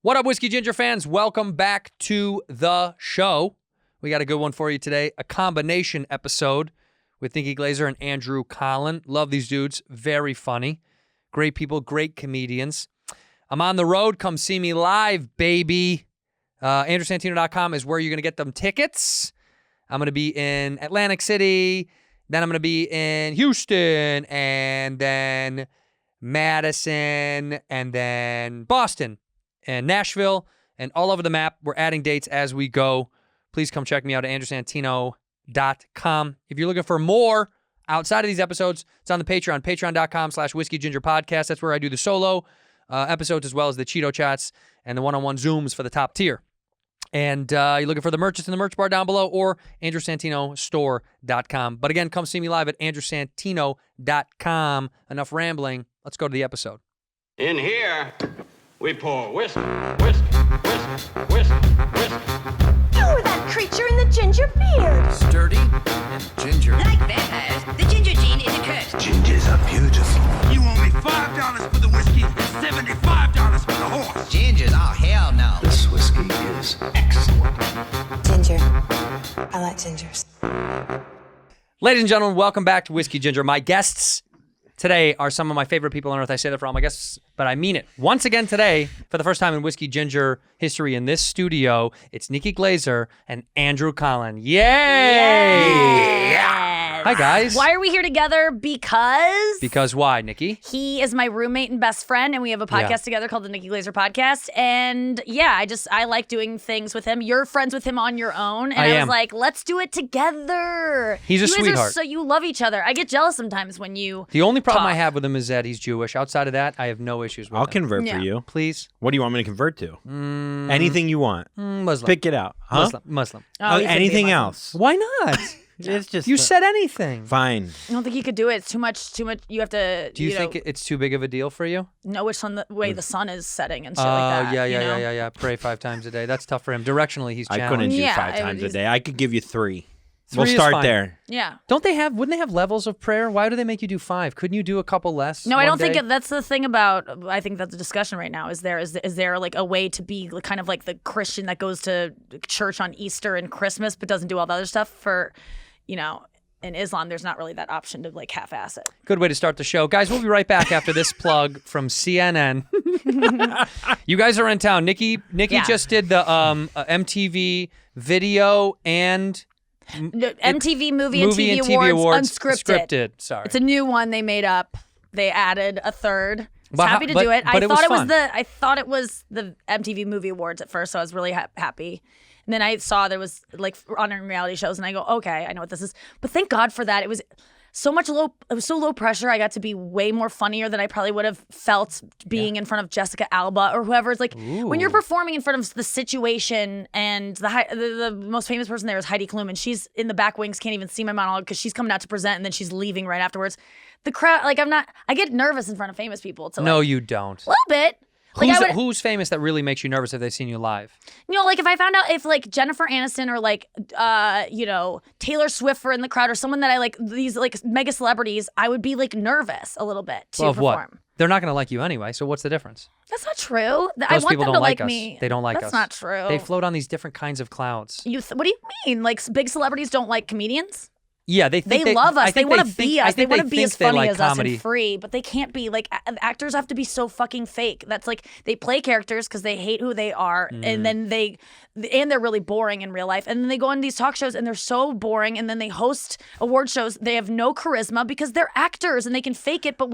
What up, Whiskey Ginger fans? Welcome back to the show. We got a good one for you today, a combination episode with Nikki Glaser and Andrew Collin. Love these dudes, very funny. Great people, great comedians. I'm on the road. Come see me live, baby. AndrewSantino.com is where you're going to get them tickets. I'm going to be in Atlantic City, then I'm going to be in Houston, and then Madison, and then Boston, and Nashville, and all over the map. We're adding dates as we go. Please come check me out at AndrewSantino.com. If you're looking for more outside of these episodes, it's on the Patreon, patreon.com/whiskeygingerpodcast. That's where I do the solo episodes as well as the Cheeto chats and the one-on-one Zooms for the top tier. And you're looking for the merch, it's in the merch bar down below or AndrewSantinoStore.com. But again, come see me live at AndrewSantino.com. Enough rambling. Let's go to the episode. In here, we pour whisk, whisk, whisk, whisk, whisk. You were that creature in the ginger beard. Sturdy and ginger. Like vampires, the ginger gene is a curse. Gingers are beautiful. You owe me $5 for the whiskey and $75 for the horse. Gingers? Oh, hell no. This whiskey is excellent. Ginger. I like gingers. Ladies and gentlemen, welcome back to Whiskey Ginger. My guests today are some of my favorite people on earth. I say that for all my guests, but I mean it. Once again today, for the first time in Whiskey Ginger history in this studio, it's Nikki Glaser and Andrew Collin. Yay! Yes. Hi, guys. Why are we here together? Because why, Nikki? he is my roommate and best friend, and we have a podcast Yeah. together called the Nikki Glaser Podcast. And yeah, I like doing things with him. You're friends with him on your own, and I was am. like, let's do it together. He's a you guys sweetheart. So you love each other. I get jealous sometimes when you. The only problem I talk. have with him is that he's Jewish. Outside of that, I have no issues with I'll him. convert Yeah. for you. Please? What do you want me to convert to? Anything you want. Muslim. Pick it out. Huh? Muslim. Oh, you said anything be Muslim. else. Why not? It's just You said anything. fine. I don't think you could do it. It's too much. You have to. Do you know, think it's too big of a deal for you? know which way the sun is setting and Oh, shit like that? yeah. Pray 5 times a day. That's tough for him. Directionally, he's I challenged. couldn't do Yeah, 5 it times a was- day. I could give you 3. Three We'll is start fine. there. Yeah. Wouldn't they have levels of prayer? Why do they make you do 5? Couldn't you do a couple less? No, I one don't think day? that's the thing about. I think that's the discussion right now. Is there like a way to be kind of like the Christian that goes to church on Easter and Christmas but doesn't do all the other stuff? For, in Islam, there's not really that option to like half-ass it. Good way to start the show. Guys, we'll be right back after this plug from CNN. You guys are in town. Nikki Yeah. just did the MTV video and MTV Movie and movie TV and TV Awards unscripted. Sorry. It's a new one they made up. They added a third. I was But happy to but- do it. but I it was thought fun. I thought it was the MTV Movie Awards at first, so I was really happy. And then I saw there was like honoring reality shows, and I go, okay, I know what this is. But thank God for that. It was so low pressure. I got to be way more funnier than I probably would have felt being in front of Jessica Alba or whoever. It's like when you're performing in front of The Situation, and the most famous person there is Heidi Klum, and she's in the back wings, can't even see my monologue because she's coming out to present, and then she's leaving right afterwards. The crowd, like I get nervous in front of famous people. No, you don't. A little bit. Like Who's famous that really makes you nervous if they've seen you live? like if I found out if like Jennifer Aniston or like Taylor Swift were in the crowd or someone that I like, these like mega celebrities, I would be like nervous a little bit to Of perform. what? They're not going to like you anyway, so what's the difference? That's not true. I Those want people them don't to like us. me. They don't like us. That's not true. They float on these different kinds of clouds. What do you mean? Like big celebrities don't like comedians? Yeah, they Love us. They want to be us. They want to be as funny like as comedy. us and free, but they can't be. Like actors have to be so fucking fake. That's like they play characters because they hate who they are, and then they're really boring in real life. And then they go on these talk shows and they're so boring. And then they host award shows. They have no charisma because they're actors and they can fake it. But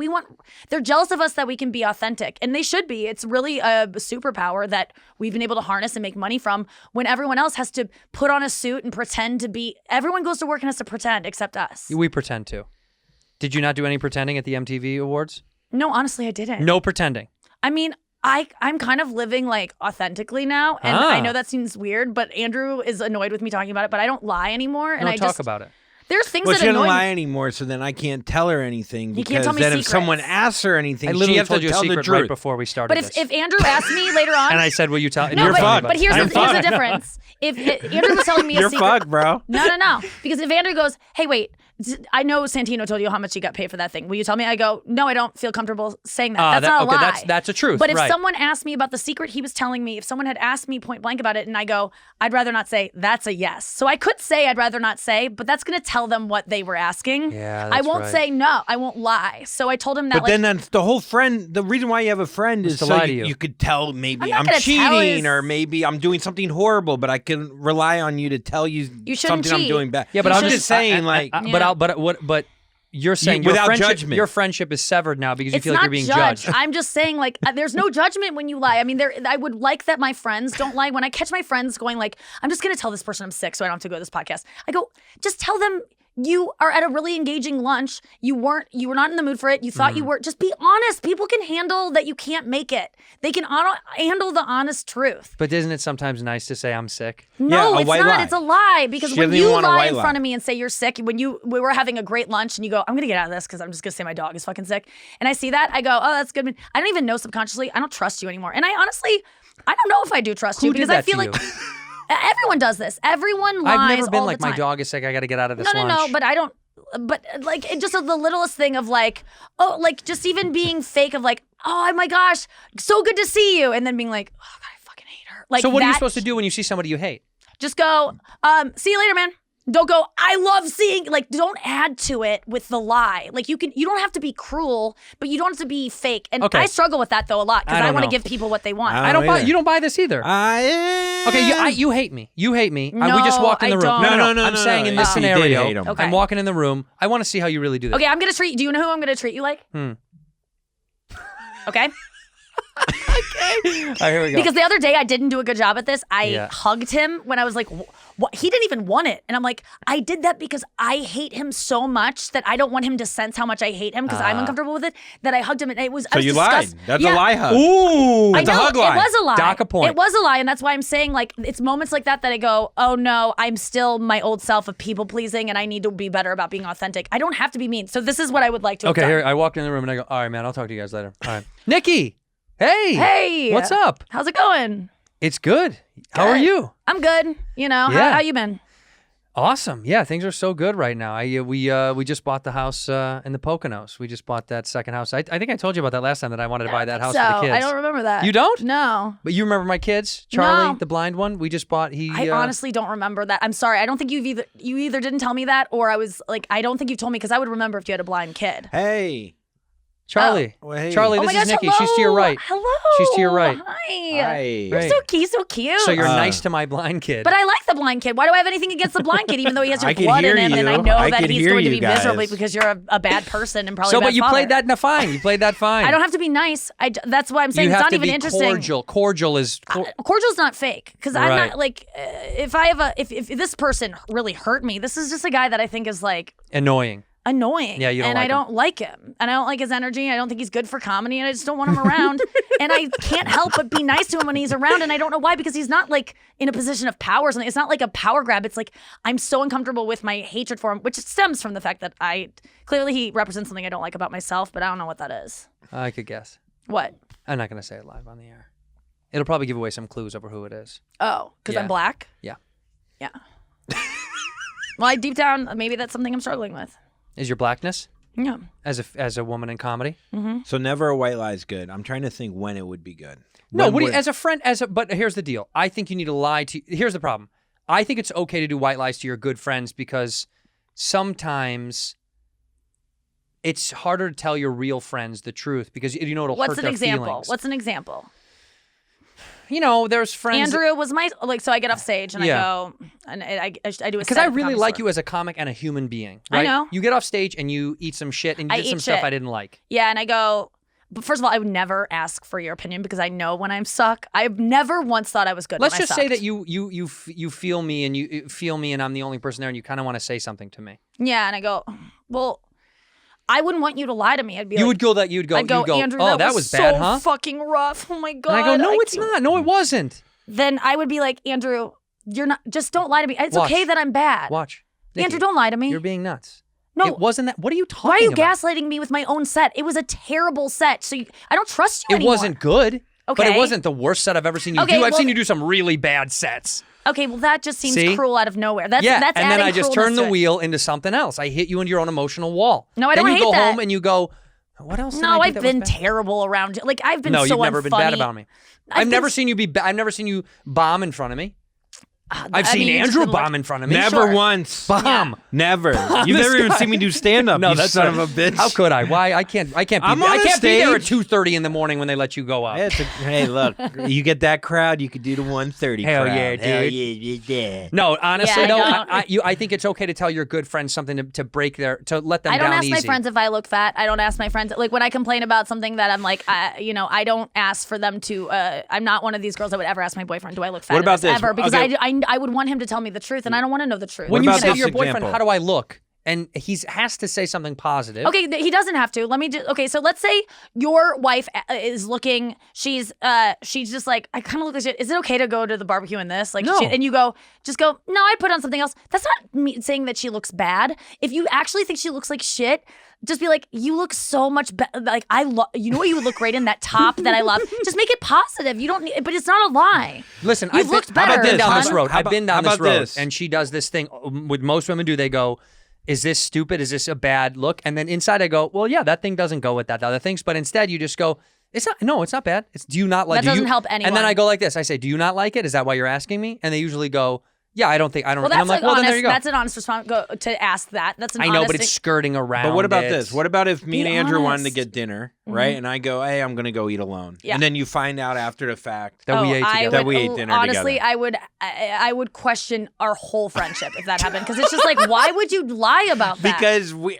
they're jealous of us that we can be authentic, and they should be. It's really a superpower that we've been able to harness and make money from. When everyone else has to put on a suit and pretend to be. Everyone goes to work and has to pretend except us. We pretend to. Did you not do any pretending at the MTV Awards? No, honestly, I didn't. No pretending. I mean, I'm kind of living like authentically now, and I know that seems weird, but Andrew is annoyed with me talking about it. But I don't lie anymore, and No, I talk just about it. there's things Well, that she doesn't annoy lie me. anymore, so then I can't tell her anything. You Because can't tell me then if secrets. someone asks her anything, I she literally has told to you a tell the secret truth. right before we started But this. if Andrew asked me later on, and I said, will you tell? no, You're fucked. but here's I'm the fucked. difference. If Andrew was telling me a You're secret, fucked, bro. No. Because if Andrew goes, hey, wait, I know Santino told you how much he got paid for that thing. Will you tell me? I go, no, I don't feel comfortable saying that. That's not a lie. That's a truth. But if right. someone asked me about the secret he was telling me, if someone had asked me point blank about it, and I go, I'd rather not say, that's a yes. So I could say I'd rather not say, but that's going to tell them what they were asking. Yeah, I that's won't right. say no. I won't lie. So I told him that. But like, then that's the whole friend. The reason why you have a friend is to so lie to you. you could tell maybe I'm not I'm gonna tell cheating his- or maybe I'm doing something horrible, but I can rely on you to tell you shouldn't something I'm cheat. doing bad. Yeah, but You I'm should- just saying, like, but you're saying your without friendship, judgment. your friendship is severed now because you it's feel like not you're being judged. judged. I'm just saying, like, there's no judgment when you lie. I mean, I would like that my friends don't lie. When I catch my friends going like, I'm just going to tell this person I'm sick so I don't have to go to this podcast. I go, just tell them you are at a really engaging lunch. You were not in the mood for it. You thought you were. Just be honest. People can handle that you can't make it. They can handle the honest truth. But isn't it sometimes nice to say I'm sick? No, a it's white not. lie. It's a lie. Because She when doesn't you even want a lie white in lie. front of me and say you're sick, we were having a great lunch and you go, I'm going to get out of this because I'm just going to say my dog is fucking sick. And I see that, I go, oh, that's good. I don't even know subconsciously. I don't trust you anymore. And I honestly, I don't know if I do trust you Who did because I that feel to like you? everyone does this. Everyone lies I've never been all like the time. my dog is sick. I got to get out of this No, lunch. but I don't. But like it just the littlest thing of like, oh, like just even being fake of like, oh my gosh, so good to see you, and then being like, oh God, I fucking hate her. Like, so what are you that- supposed to do when you see somebody you hate? Just go, see you later, man. Don't go, I love seeing, like, don't add to it with the lie. Like, you don't have to be cruel, but you don't have to be fake. And Okay. I struggle with that, though, a lot, because I I don't want to know. give people what they want. I I don't know buy. either. You don't buy this either. Okay, you hate me. You hate me. we just No, walked in the I room. don't. No, I'm saying in this You did scenario, hate him. Okay. I'm walking in the room. I want to see how you really do this. Okay, I'm going to treat, do you know who I'm going to treat you like? Okay? All right, here we go. Because the other day I didn't do a good job at this. I Yeah. hugged him when I was like, what? He didn't even want it. And I'm like, I did that because I hate him so much that I don't want him to sense how much I hate him because I'm uncomfortable with it, that I hugged him and it was, I So was you lied. disgust- That's Yeah. a lie hug. Ooh, I It's a know, hug lie. it was a lie. Dock a point. It was a lie, and that's why I'm saying, like, it's moments like that I go, oh no, I'm still my old self of people pleasing, and I need to be better about being authentic. I don't have to be mean. So this is what I would like to have Okay, done. here I walked in the room and I go, all right, man, I'll talk to you guys later. All right, Nikki. Hey. Hey, What's up? How's it going? It's good. How are Good. you? I'm good. You know, Yeah. how you been? Awesome. Yeah, things are so good right now. We just bought the house in the Poconos. We just bought that second house. I think I told you about that last time that I wanted to buy that house so for the kids. I don't remember that. You don't? No. But you remember my kids? Charlie, No. the blind one. We just bought. I honestly don't remember that. I'm sorry. I don't think you either didn't tell me that, or I was like, I don't think you told me because I would remember if you had a blind kid. Hey. Charlie. Oh, hey. Charlie, Oh this my gosh, is Nikki. hello. She's to your right. Hello. She's to your right. Hi. Hi. You're Right. so cute, so cute. So you're Uh, nice to my blind kid. But I like the blind kid. Why do I have anything against the blind kid, even though he has your I can blood in hear him, and you. I know I that can he's hear going to you be miserable guys. because you're a bad person and probably so, a bad but you father. played that fine. You played that fine. I don't have to be nice. That's why I'm saying You it's have not to even be interesting. cordial. Cordial is. Cordial's not fake because I'm Right. not like if I have if this person really hurt me, this is just a guy that I think is like Annoying. annoying. Yeah, you don't and like I him. don't like him. And I don't like his energy. I don't think he's good for comedy, and I just don't want him around. And I can't help but be nice to him when he's around, and I don't know why, because he's not like in a position of power or something. It's not like a power grab. It's like I'm so uncomfortable with my hatred for him, which stems from the fact that clearly he represents something I don't like about myself, but I don't know what that is. I could guess. What? I'm not going to say it live on the air. It'll probably give away some clues over who it is. Oh, because Yeah. I'm black? Yeah. Yeah. Well, deep down, maybe that's something I'm struggling with. Is your blackness Yeah. as a woman in comedy? So never a white lie is good. I'm trying to think when it would be good. No, When what do you, would- as a friend, but here's the deal. I think you need to lie to. Here's the problem. I think it's okay to do white lies to your good friends because sometimes it's harder to tell your real friends the truth because you know it'll What's hurt an their example? feelings. What's an example? You know, there's friends. Andrew was my so I get off stage and Yeah. I go and I do a Because set I at the really Comedy like Store. you as a comic and a human being. I Right? know. You get off stage and you eat some shit and you I did some eat stuff shit. I didn't like. Yeah, and I go. But first of all, I would never ask for your opinion because I know when I suck. I've never once thought I was good. Let's when I just say sucked. that you feel me and you feel me and I'm the only person there and you kind of want to say something to me. Yeah, and I go, well, I wouldn't want you to lie to me. I'd be You like, would go that you'd go. I'd go, you'd go, Andrew, oh, that was bad, so huh? fucking rough. Oh my god. And I go, no, it's can't-" not. No, it wasn't. Then I would be like, Andrew, you're not. Just don't lie to me. It's Watch. okay that I'm bad. Watch. Nikki, Andrew, don't lie to me. You're being nuts. No. It wasn't that. What are you talking Why are you about? gaslighting me with my own set? It was a terrible set. So I don't trust you It anymore. wasn't good. But Okay. it wasn't the worst set I've ever seen you Okay, do. I've well- seen you do some really bad sets. Okay, well that just seems See? cruel out of nowhere. That's and then adding I just cruelness turn the to it. wheel into something else. I hit you into your own emotional wall. No, I then don't you hate go that. home and you go, what else? Did I No, do I've that was been bad? terrible around you. Like I've been No, so you've never been bad unfunny. about me. I've I've been never seen you be. I've never seen you bomb in front of me. I've I seen mean, you just Andrew been like- bomb in front of me. Never Sure. once. Bomb. Never. You've this never even guy. seen me do stand up. No, you that's son right. of a bitch. How could I? Why? I can't. I can't be. I'm on I a can't be there at stage. 2:30 in the morning when they let you go up. Hey, look, you get that crowd, you could do the 1:30 Hell crowd. yeah, dude. Hell yeah. No, honestly, Yeah, though, I don't- I think it's okay to tell your good friends something to break to let them I don't down ask easy. my friends if I look fat. I don't ask my friends like when I complain about something that I'm like, I don't ask for them to. I'm not one of these girls that would ever ask my boyfriend, "Do I look fat?" What about in this this? ever? Because Okay. I would want him to tell me the truth, and I don't want to know the truth. When What you about say to this your boyfriend, example? "How do I look?" and he has to say something positive. Okay, he doesn't have to. Let me just. Okay, so let's say your wife is looking. She's just like, I kind of look like shit. Is it okay to go to the barbecue in this? Like, No. and you go, just go. No, I'd put on something else. That's not me saying that she looks bad. If you actually think she looks like shit, just be like, you look so much better. Like you know what, you would look great in that top that I love. Just make it positive. You don't need, but it's not a lie. Listen, You've I've looked been, better. I've been down How this about- road. how I've been down about this road, this? and she does this thing. With most women do, they go, "Is this stupid? Is this a bad look?" And then inside I go, "Well, yeah, that thing doesn't go with that. The other things." But instead, you just go, "It's not. No, it's not bad. It's do you not like? That do doesn't you-" help And then anyone. I go like this. I say, "Do you not like it? Is that why you're asking me?" And they usually go, "Yeah, I don't think I don't." Well, and that's I'm like, like "Well, honest. then there you go." That's an honest response to ask that. That's an I know, honest but it's skirting around. But what about it. this? What about if me Be and Andrew wanted to honest. get dinner, right? And I go, hey, I'm going to go eat alone. Yeah. And then you find out after the fact That we ate I together. would, That we ate dinner honestly, together. I would question our whole friendship if that happened, because it's just like, why would you lie about that?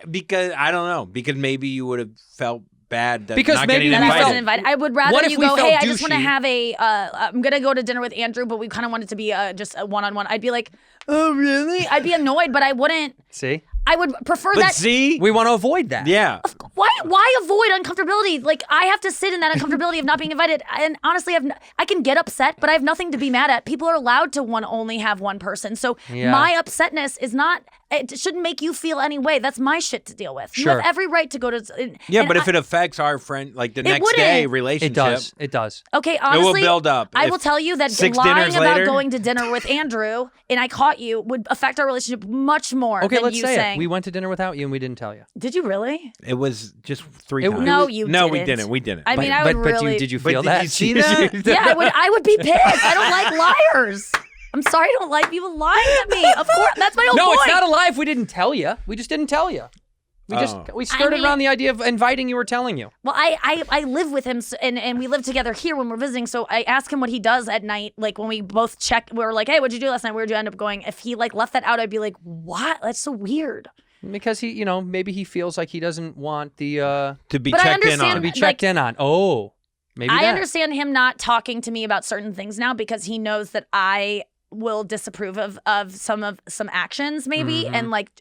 because I don't know, because maybe you would have felt bad that Because not maybe getting that I invited. wasn't invited. I would rather What if you we go, felt hey, I just want to douchey? have I'm gonna go to dinner with Andrew, but we kind of want it to be just a one-on-one. I'd be like, oh really? I'd be annoyed, but I wouldn't. See, I would prefer But that. see, we want to avoid that. yeah. Why avoid uncomfortability? Like, I have to sit in that uncomfortability of not being invited. And honestly, I can get upset, but I have nothing to be mad at. People are allowed to only have one person. So Yeah. my upsetness is not. It shouldn't make you feel any way. That's my shit to deal with. You Sure. have every right to go to. Yeah, and but if I- it affects our friend, like the next wouldn't. day It relationship, It does. It does. Okay, will honestly, build up. I If will tell you that 6 lying dinners about later- going to dinner with Andrew and I caught you would affect our relationship much more Okay, than let's you say saying. it. We went to dinner without you, and we didn't tell you. Did you really? It was just 3 It- times. No, you No, didn't. we didn't. We didn't. I mean, I would but really. did you But feel did that? you see that? Yeah, I would be pissed. I don't like liars. I'm sorry, I don't like people lying to me. Of course, that's my whole No, point. it's not a lie if we didn't tell you. We just didn't tell you. We skirted mean- around the idea of inviting you or telling you. Well, I live with him, and we live together here when we're visiting. So I ask him what he does at night. Like when we both check, we were like, "Hey, what'd you do last night? Where'd you end up going?" If he like left that out, I'd be like, "What? That's so weird." Because he, maybe he feels like he doesn't want the to be But I checked in understand- on. to be checked in on. Oh, maybe I that. understand him not talking to me about certain things now because he knows that I will disapprove of some actions maybe, Mm-hmm.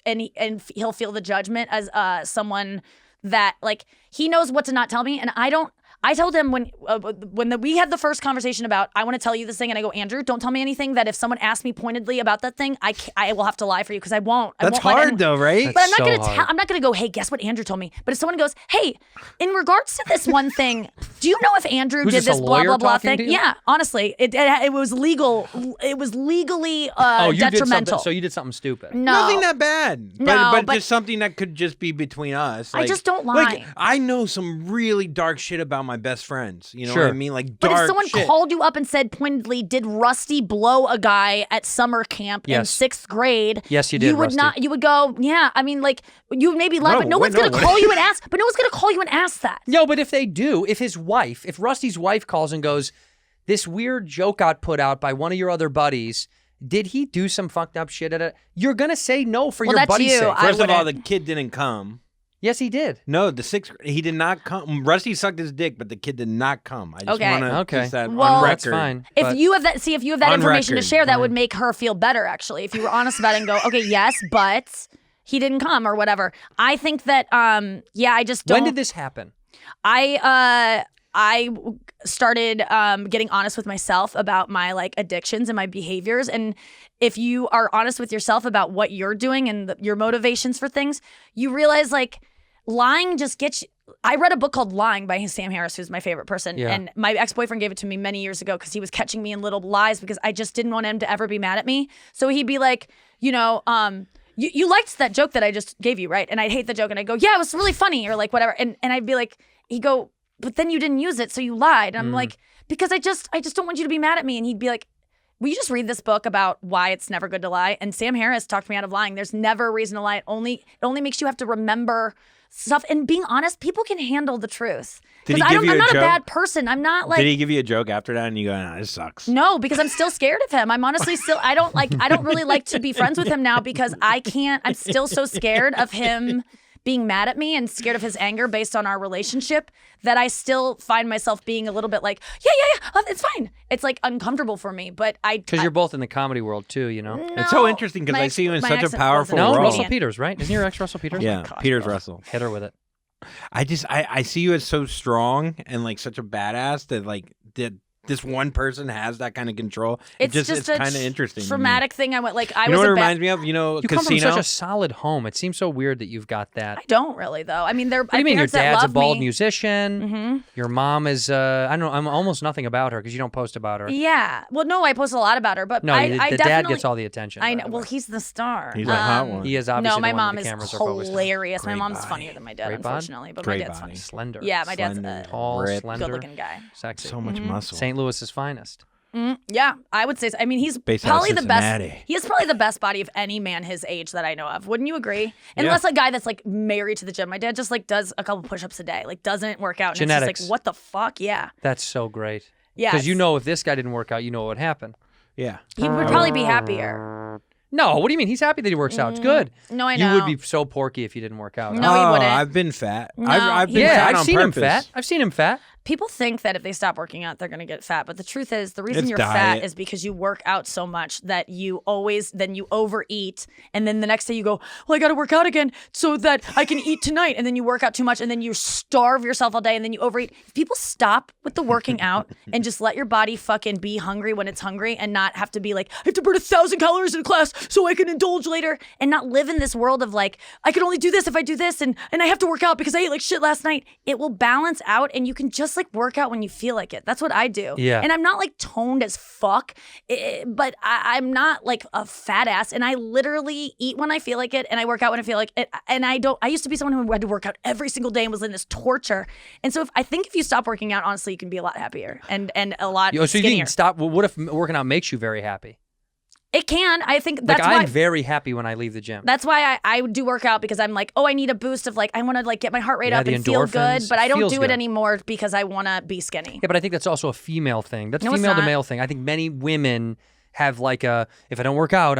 and he'll feel the judgment as someone that like he knows what to not tell me, and I don't. I told him when we had the first conversation about I want to tell you this thing, and I go, Andrew, don't tell me anything that if someone asks me pointedly about that thing, I will have to lie for you because I won't. I That's won't let hard anyone- though, right? But I'm not so gonna hard. I'm not gonna go, hey, guess what Andrew told me. But if someone goes, hey, in regards to this one thing, do you know if Andrew Who's did this, a this blah lawyer blah blah talking thing? to you? Yeah, honestly, it was legal. It was legally You did something. detrimental. So you did something stupid. No, Nothing that bad. No, but but- just something that could just be between us. I Like, just don't Like, lie. I know some really dark shit about my best friends. You know Sure. what I mean? Like But dark if someone shit. called you up and said pointedly, did Rusty blow a guy at summer camp in Yes. 6th grade? Yes, you did, You would Rusty. not. You would go, yeah. I mean, like you would maybe lie, No, but no wait, one's no, gonna what- call you and ask. But no one's gonna call you and ask that. No, but if they do, if Rusty's wife calls and goes, this weird joke got put out by one of your other buddies, did he do some fucked up shit at it? You're going to say no for Well, your that's buddy's you. sake. I First of all, the wouldn't. kid didn't come. Yes, he did. No, he did not come. Rusty sucked his dick, but the kid did not come. I just Okay. want to Okay. keep that Well, on record. That's fine. If but- you have that, if you have that On information record. to share, that would make her feel better. Actually, if you were honest about it and go, okay, yes, but he didn't come or whatever. I think that, yeah, I just don't. when did this happen? I started getting honest with myself about my like addictions and my behaviors, and if you are honest with yourself about what you're doing and your motivations for things, you realize like lying just gets you. I read a book called Lying by Sam Harris, who's my favorite person. Yeah. And my ex-boyfriend gave it to me many years ago because he was catching me in little lies because I just didn't want him to ever be mad at me. So he'd be like, you liked that joke that I just gave you, right? And I'd hate the joke and I'd go, yeah, it was really funny or like whatever. And I'd be like, he'd go, but then you didn't use it, so you lied. And I'm like, because I just don't want you to be mad at me. And he'd be like, will you just read this book about why it's never good to lie? And Sam Harris talked me out of lying. There's never a reason to lie. It only makes you have to remember stuff. And being honest, people can handle the truth. Did he Because give you I'm a not a joke? bad person. I'm not like. Did he give you a joke after that and you go, nah, this sucks? No, because I'm still scared of him. I'm honestly still. I don't really like to be friends with him now because I can't. I'm still so scared of him being mad at me and scared of his anger based on our relationship that I still find myself being a little bit like, yeah, it's fine. It's like uncomfortable for me, but Because you're both in the comedy world too, you know? No, It's so interesting because my I see you in my such a accent powerful wasn't- No, role. Russell Peters, right? Isn't your ex Russell Peters? Yeah, Peter's Russell. Hit her with it. I see you as so strong and like such a badass that like this one person has that kind of control. It's it's just a kind of interesting. to me. traumatic thing. I went like I You know was what it a bad. reminds me of? You know, You come from Casino. such a solid home. It seems so weird that you've got that. I don't really though. I mean, they're. What do you mean? Your parents that dad's a love bald me. musician. Mm-hmm. Your mom is, I don't know, I'm almost nothing about her because you don't post about her. Yeah. Well, no, I post a lot about her, but No, I the definitely. dad gets all the attention. I by know. the Well, way. he's the star. He's a hot one. He is obviously No, my the one mom that is the cameras are focused on. hilarious. My Great mom's body. funnier than my dad, Great bod? unfortunately, but Great my dad's body. funny. Slender. Yeah, my dad's Slender. Tall, ripped. slender. good-looking guy. Sexy. So much muscle. St. Louis's finest. Yeah, I would say so. I mean, he's Based out of probably the best. Cincinnati. He has probably the best body of any man his age that I know of. Wouldn't you agree? Unless a guy that's like married to the gym. My dad just like does a couple push-ups a day, like doesn't work out. And Genetics. It's just like, what the fuck? Yeah. That's so great. Yeah. Because you know if this guy didn't work out, you know what would happen. Yeah. He would probably be happier. No, what do you mean? He's happy that he works out. It's good. No, I You know. would be so porky if you didn't work out. No, he wouldn't. I've been fat. No, I've been Yeah, fat I've on seen purpose. him fat. I've seen him fat. People think that if they stop working out, they're going to get fat. But the truth is, the reason It's you're diet. fat is because you work out so much that you overeat. And then the next day you go, well, I got to work out again so that I can eat tonight. And then you work out too much and then you starve yourself all day and then you overeat. If people stop with the working out and just let your body fucking be hungry when it's hungry and not have to be like, I have to burn 1,000 calories in class so I can indulge later and not live in this world of like, I can only do this if I do this and I have to work out because I ate like shit last night. It will balance out and you can just like work out when you feel like it. That's what I do. Yeah. And I'm not like toned as fuck, but I'm not like a fat ass. And I literally eat when I feel like it, and I work out when I feel like it. And I used to be someone who had to work out every single day and was in this torture. And so I think if you stop working out, honestly, you can be a lot happier and a lot So you skinnier. can stop. Well, what if working out makes you very happy? It can. I think that's Like why. I'm very happy when I leave the gym. That's why I do work out because I'm like, oh, I need a boost of like, I want to like get my heart rate Yeah, up the and feel good, endorphins. but I don't Feels do good. it anymore because I want to be skinny. Yeah, but I think that's also a female thing. That's No, it's female to not. male thing. I think many women have like a, if I don't work out,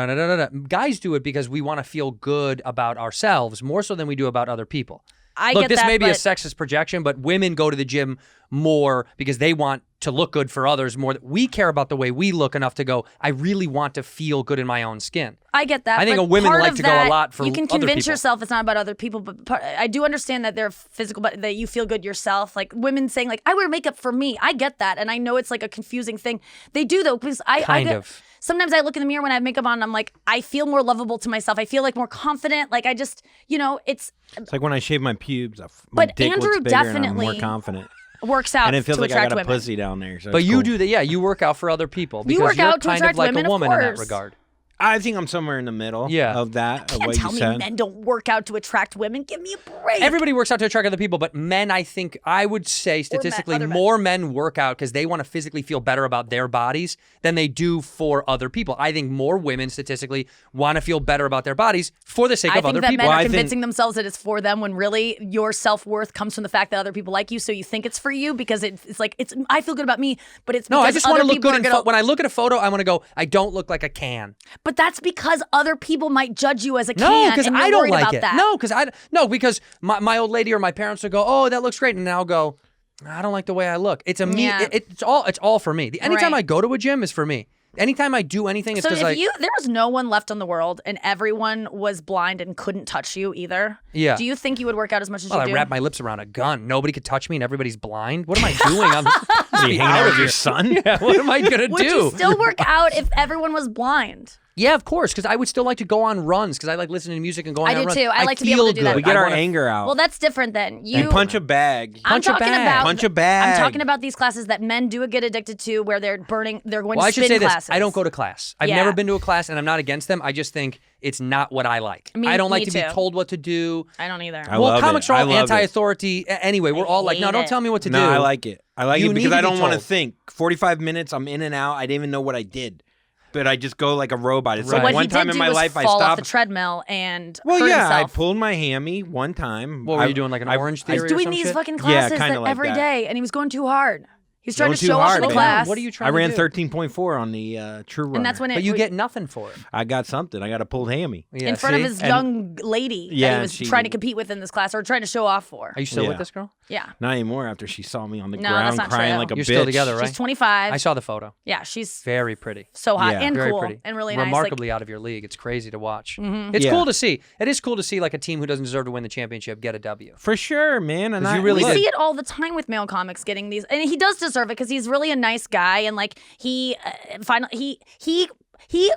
guys do it because we want to feel good about ourselves more so than we do about other people. I Look, get this that, may be a but- sexist projection, but women go to the gym more because they want to look good for others more. We care about the way we look enough to go, I really want to feel good in my own skin. I get that. I think but women part like of to go a that, lot for you can other convince people. yourself it's not about other people, but I do understand that they're physical, but that you feel good yourself. Like women saying like, I wear makeup for me. I get that. And I know it's like a confusing thing. They do though, because I Kind get, of. sometimes I look in the mirror when I have makeup on and I'm like, I feel more lovable to myself. I feel like more confident. Like I just, it's It's like when I shave my pubes, my But dick Andrew looks bigger and I'm definitely more confident. works out And it feels to like I attract got a women. pussy down there. So But it's you cool. do that, yeah, you work out for other people because work you're out to kind of attract like women, a of woman in that course. regard. I think I'm somewhere in the middle Yeah. of that, of Can't what tell you me said. men don't work out to attract women. Give me a break. Everybody works out to attract other people, but men, I think, I would say statistically, other men. more men work out because they want to physically feel better about their bodies than they do for other people. I think more women statistically want to feel better about their bodies for the sake I of think other that people. men Well, are I think- convincing themselves that it's for them when really your self-worth comes from the fact that other people like you, so you think it's for you because it's like I feel good about me, but it's No, because I just want other to look people good are in gonna, when I look at a photo, I want to go, I don't look like a can. But that's because other people might judge you as a No, can, because and you're I don't worried like about it. that. No, because my old lady or my parents would go, oh, that looks great, and I'll go, I don't like the way I look. It's a me. Yeah. It's all for me. Anytime Right. I go to a gym is for me. Anytime I do anything, it's So because if there was no one left in the world and everyone was blind and couldn't touch you either, Yeah. do you think you would work out as much as Well, you I do? wrap my lips around a gun. Nobody could touch me, and everybody's blind. What am I doing? I'm Are you hanging out with your son? yeah. What am I gonna Would do? you still work out if everyone was blind? Yeah, of course, because I would still like to go on runs because I like listening to music and going I on do runs. too. I like to be able feel to do that. good. We get I our wanna- anger out. Well, that's different then. and punch a bag. I'm talking about Punch a bag. I'm talking about these classes that men do get addicted to, where they're going Well, to I spin should say classes. this. I don't go to class. I've Yeah. never been to a class, and I'm not against them. I just think it's not what I like. I don't like me to be too. told what to do. I don't either. I Well, love comics it. are I all love it. anti-authority. Anyway, we're all like, no, hate don't it. tell me what to No, do. I like it. I like You it need because to I be don't want to told. think. 45 minutes, I'm in and out. I didn't even know what I did. But I just go like a robot. It's Right. like What one he time did in do my was life I fall off stopped. the treadmill and Well, hurt yeah, himself. I pulled my hammy one time. What were you doing, like an Orange Theory He or was doing some these shit? fucking Yeah, classes kinda that like every that. day, and he was going too hard. He was trying Going to too show off hard, in the man. class. What are you trying I to ran do? 13.4 on the True Runner. And that's when it But you get nothing for it. I got something. I got a pulled hammy. Yeah, in front of see? his young lady that Yeah, he was she- trying to compete with in this class or trying to show off for. Are you still Yeah. with this girl? Yeah. Not anymore after she saw me on the No, that's ground not crying true. like a You're bitch. still together, right? She's 25. I saw the photo. Yeah, she's Very pretty. so hot Yeah. and Very cool pretty. and really nice. Remarkably out of your league. It's crazy to watch. Mm-hmm. It's Yeah. cool to see. It is cool to see like a team who doesn't deserve to win the championship get a W. For sure, man. And 'Cause I you really We did. see it all the time with male comics getting these, and he does deserve it because he's really a nice guy, and like he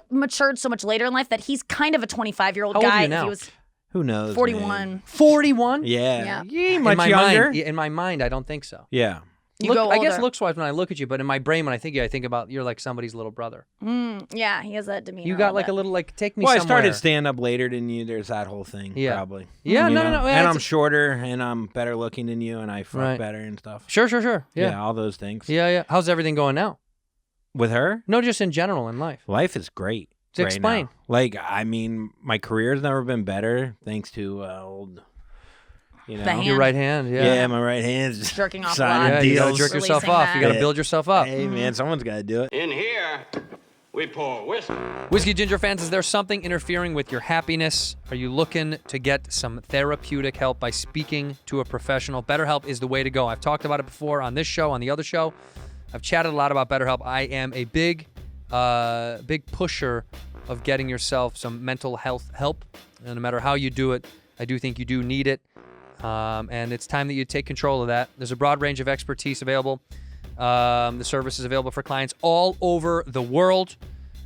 matured so much later in life that he's kind of a 25-year-old How old are guy. you now? He was Who knows? 41. man. 41? Yeah. Yeah. Much in my younger. Mind, in my mind, I don't think so. Yeah. You go I guess older. looks wise when I look at you, but in my brain when I think of you, I think about you're like somebody's little brother. Yeah, he has that demeanor. You got like bit. a little like take me Well, I somewhere. started stand up later than you. There's that whole thing. Yeah. Probably. Yeah, You no, know? no. And it's- I'm shorter and I'm better looking than you and I fuck Right. better and stuff. Sure. Yeah. All those things. Yeah. How's everything going now? With her, No, just in general in life. life is great. To right explain. now. Like, I mean, my career's never been better thanks to old, you know. The hand. Your right hand, Yeah, my right hand's Jerking off a signing lot. Yeah, you gotta deals. jerk yourself Releasing off. that. You gotta Yeah. build yourself up. Hey, man, someone's got to do it. In here, we pour whiskey. Whiskey Ginger fans, is there something interfering with your happiness? Are you looking to get some therapeutic help by speaking to a professional? BetterHelp is the way to go. I've talked about it before on this show, on the other show. I've chatted a lot about BetterHelp. I am a big pusher of getting yourself some mental health help. And no matter how you do it, I do think you do need it. And it's time that you take control of that. There's a broad range of expertise available. The service is available for clients all over the world.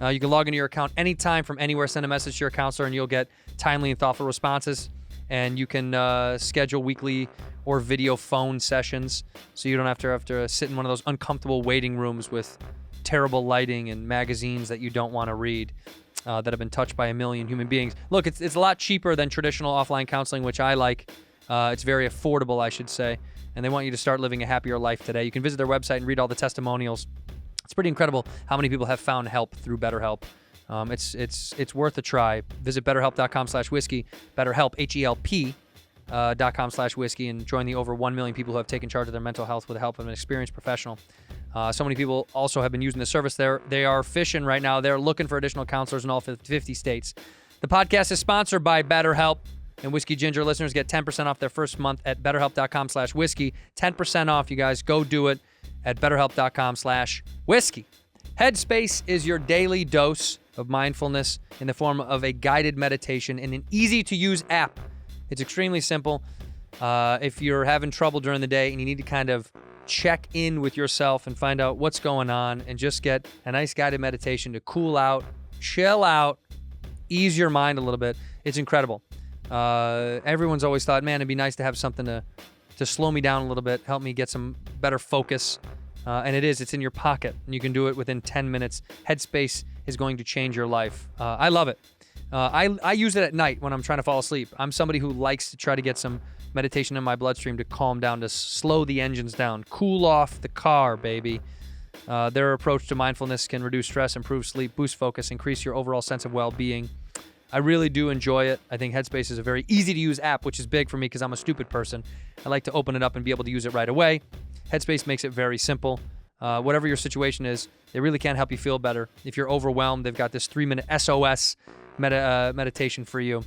You can log into your account anytime from anywhere, send a message to your counselor, and you'll get timely and thoughtful responses. And you can schedule weekly or video phone sessions so you don't have to sit in one of those uncomfortable waiting rooms with terrible lighting and magazines that you don't want to read that have been touched by a million human beings. Look, it's a lot cheaper than traditional offline counseling, which I like. It's very affordable, I should say. And they want you to start living a happier life today. You can visit their website and read all the testimonials. It's pretty incredible how many people have found help through BetterHelp. It's worth a try. Visit BetterHelp.com/whiskey. BetterHelp, H-E-L-P. .com/whiskey and join the over 1 million people who have taken charge of their mental health with the help of an experienced professional. So many people also have been using the service there. They are fishing right now. They're looking for additional counselors in all 50 states. The podcast is sponsored by BetterHelp, and Whiskey Ginger listeners get 10% off their first month at BetterHelp.com/whiskey. 10% off, you guys. Go do it at BetterHelp.com/whiskey. Headspace is your daily dose of mindfulness in the form of a guided meditation in an easy-to-use app. It's extremely simple. If you're having trouble during the day and you need to kind of check in with yourself and find out what's going on and just get a nice guided meditation to cool out, chill out, ease your mind a little bit, it's incredible. Everyone's always thought, man, it'd be nice to have something to slow me down a little bit, help me get some better focus. And it's in your pocket, and you can do it within 10 minutes. Headspace is going to change your life. I love it. I use it at night when I'm trying to fall asleep. I'm somebody who likes to try to get some meditation in my bloodstream to calm down, to slow the engines down, cool off the car, baby. Their approach to mindfulness can reduce stress, improve sleep, boost focus, increase your overall sense of well-being. I really do enjoy it. I think Headspace is a very easy-to-use app, which is big for me because I'm a stupid person. I like to open it up and be able to use it right away. Headspace makes it very simple. Whatever your situation is, they really can help you feel better. If you're overwhelmed, they've got this 3-minute SOS meditation for you